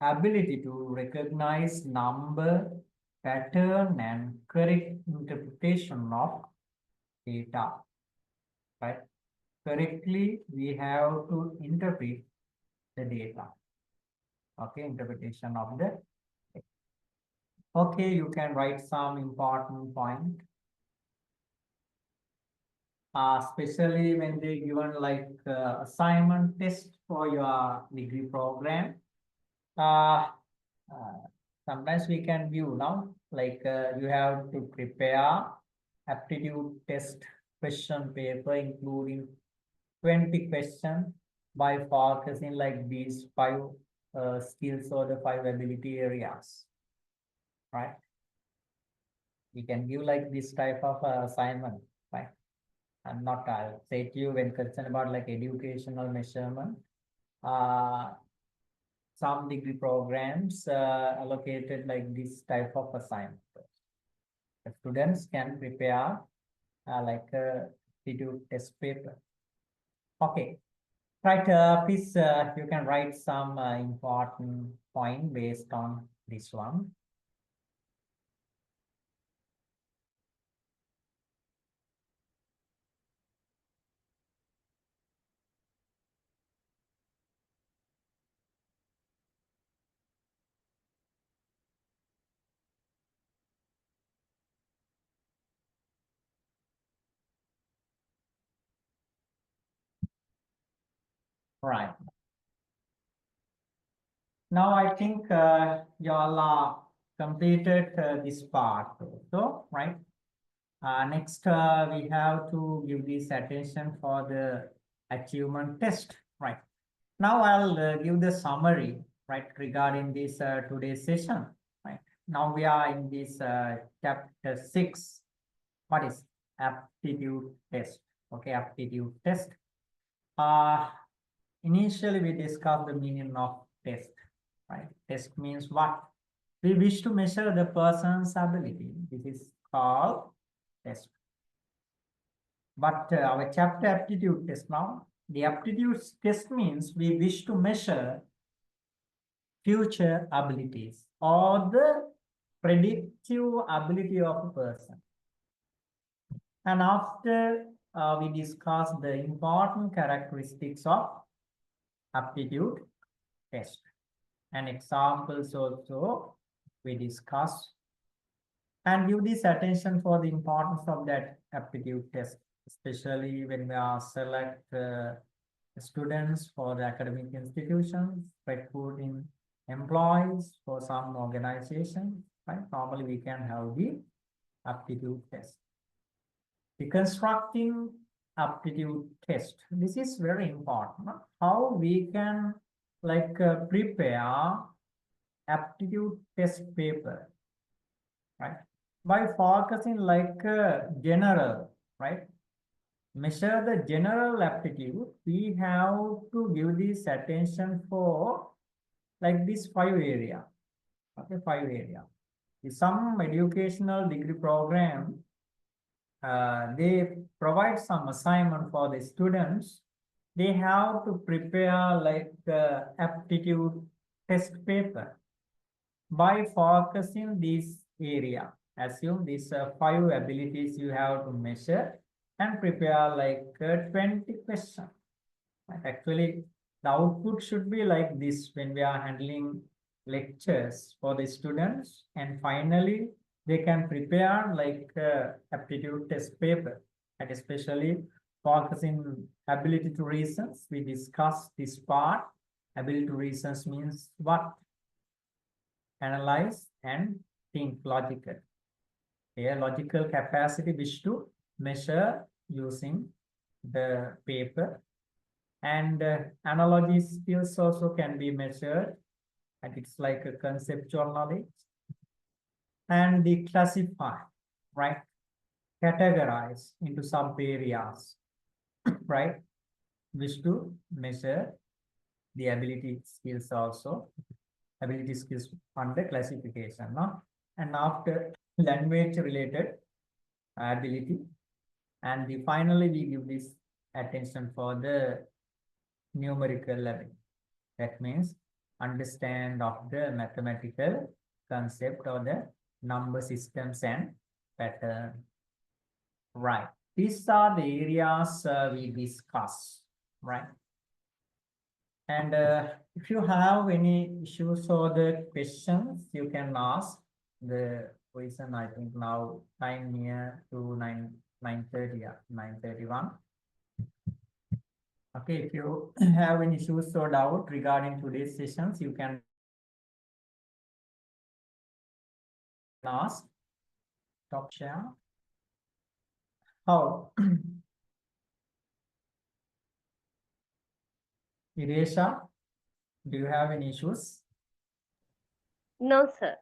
ability to recognize number, pattern, and correct interpretation of data. Right? Correctly, we have to interpret the data. Okay, interpretation of the. Okay, you can write some important point. Especially when they given like assignment test for your degree program. Sometimes we can view now, like you have to prepare aptitude test question paper, including 20 questions by focusing like these 5 skills or the 5 ability areas, right? We can give like this type of assignment, right? I'm not, I'll say to you when concerned about like educational measurement, some degree programs allocated like this type of assignment. The students can prepare like a aptitude test paper. Okay, right. Please, you can write some important point based on this one. Right. Now I think you all completed this part also, right? Next, we have to give this attention for the achievement test, right? Now I'll give the summary, right, regarding this today's session, right? Now we are in this chapter 6. What is aptitude test? Okay, aptitude test. Initially we discussed the meaning of test, right? Test means what? We wish to measure the person's ability. This is called test. But our chapter aptitude test now, the aptitude test means we wish to measure future abilities or the predictive ability of a person. And after we discuss the important characteristics of aptitude test and examples also we discuss and give this attention for the importance of that aptitude test, especially when we are select students for the academic institutions, recruiting employees for some organization, right? Normally we can have the aptitude test. The constructing aptitude test. This is very important. How we can like prepare aptitude test paper, right? By focusing like general, right? Measure the general aptitude. We have to give this attention for like this 5 area. Okay, 5 area. Some educational degree program they provide some assignment for the students. They have to prepare like aptitude test paper by focusing this area. Assume these 5 abilities you have to measure and prepare like 20 questions. Actually, the output should be like this when we are handling lectures for the students, and finally they can prepare like aptitude test paper, and especially focusing ability to reasons. We discussed this part. Ability to reasons means what? Analyze and think logical. A logical capacity wish to measure using the paper, and analogy skills also can be measured, and it's like a conceptual knowledge. And the classify, right? Categorize into some areas, right? Wish to measure the ability skills also, ability skills under classification, no? And after language related ability, and finally we give this attention for the numerical level. That means understand of the mathematical concept or the number systems and pattern. Right. These are the areas we discuss, right? And if you have any issues or the questions, you can ask. The reason I think now time near to 9:30, 9:31. Okay, if you have any issues or doubt regarding today's sessions, you can ask. Stop share. How? Iresha? Do you have any issues? No, sir.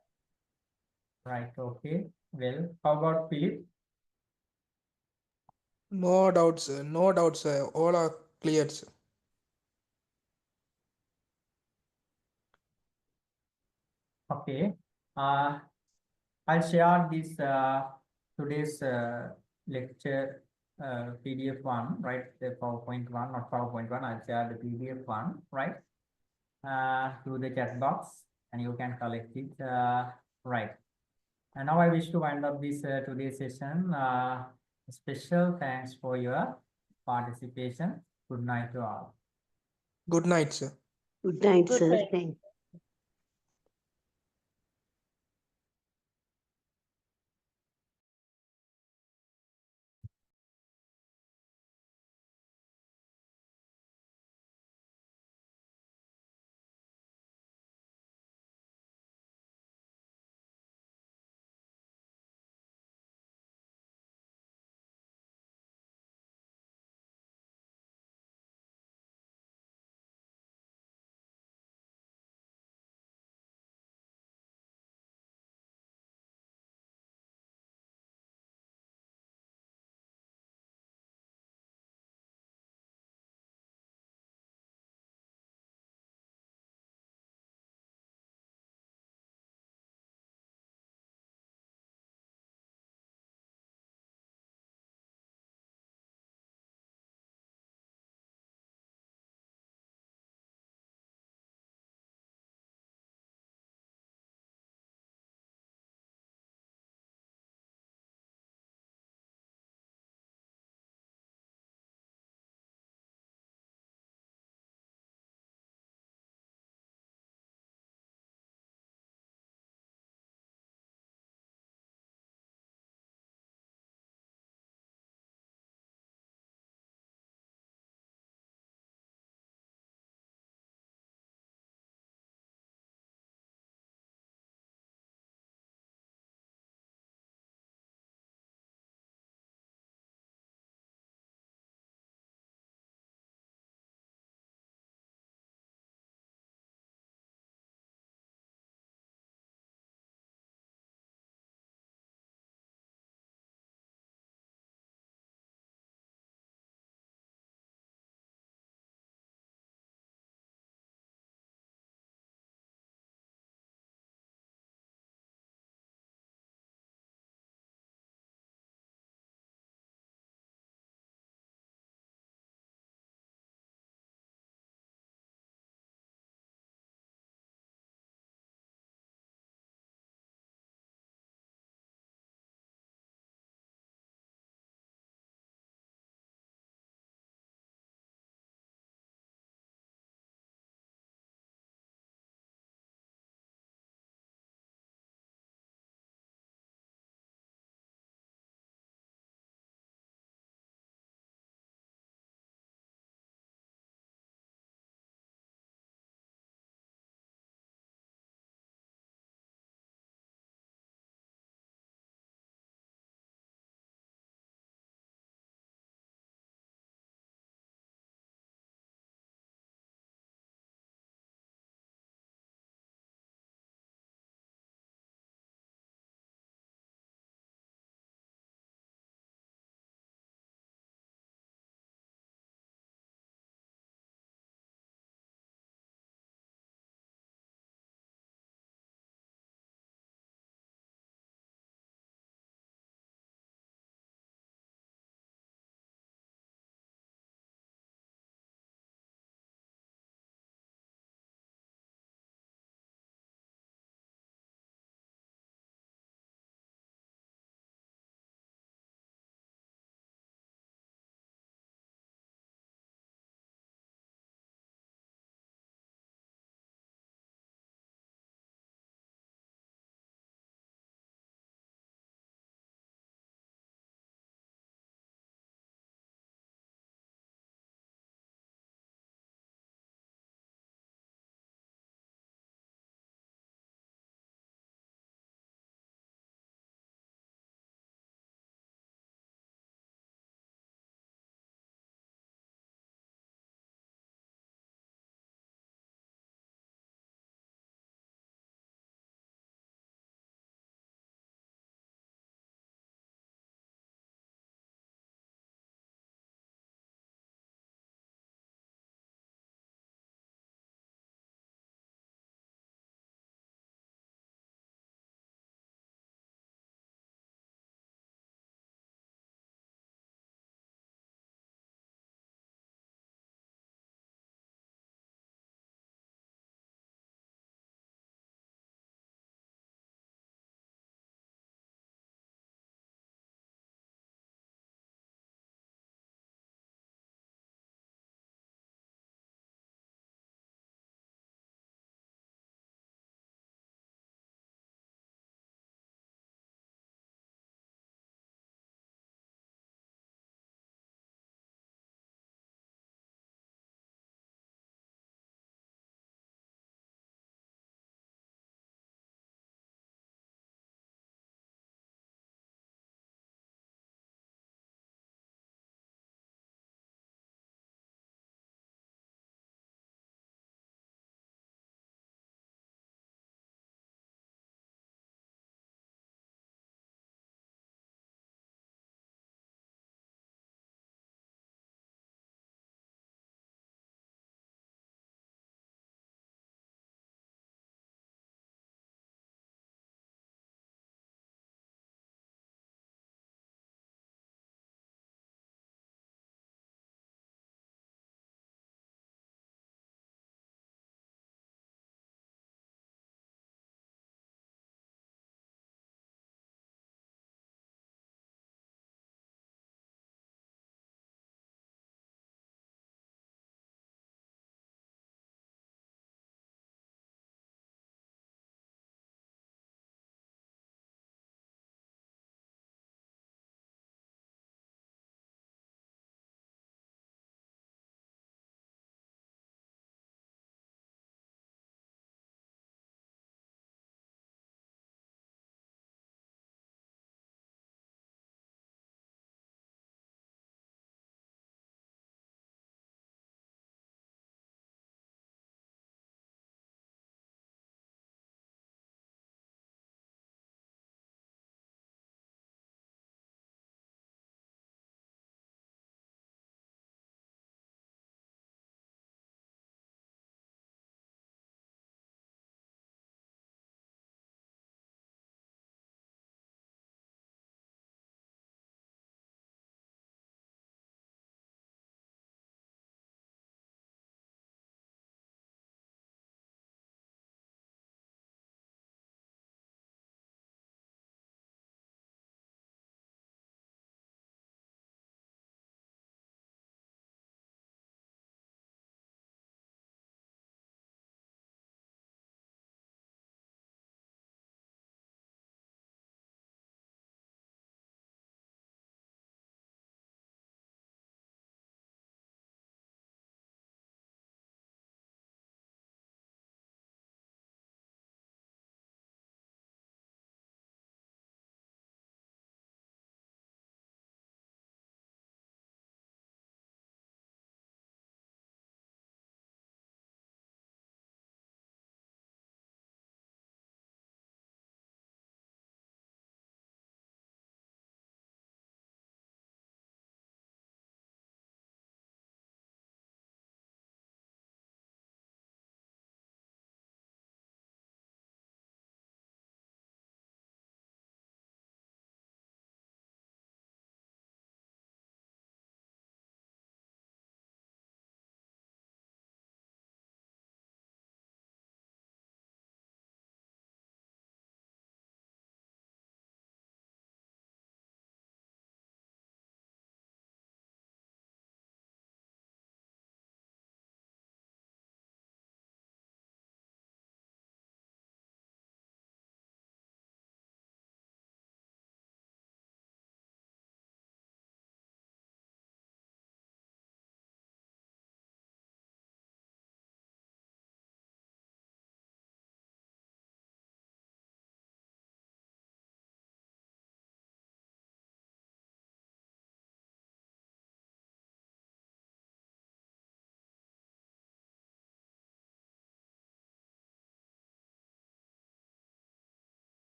Right, okay. Well, how about Philip? No doubts, sir. No doubts, sir. All are cleared, sir. Okay. I'll share this today's lecture PDF one, right? The PowerPoint one, not PowerPoint one. I'll share the PDF one, right? To the chat box, and you can collect it, right? And now I wish to wind up this today's session. Special thanks for your participation. Good night to all. Good night, sir. Good night, Good sir. night. Thank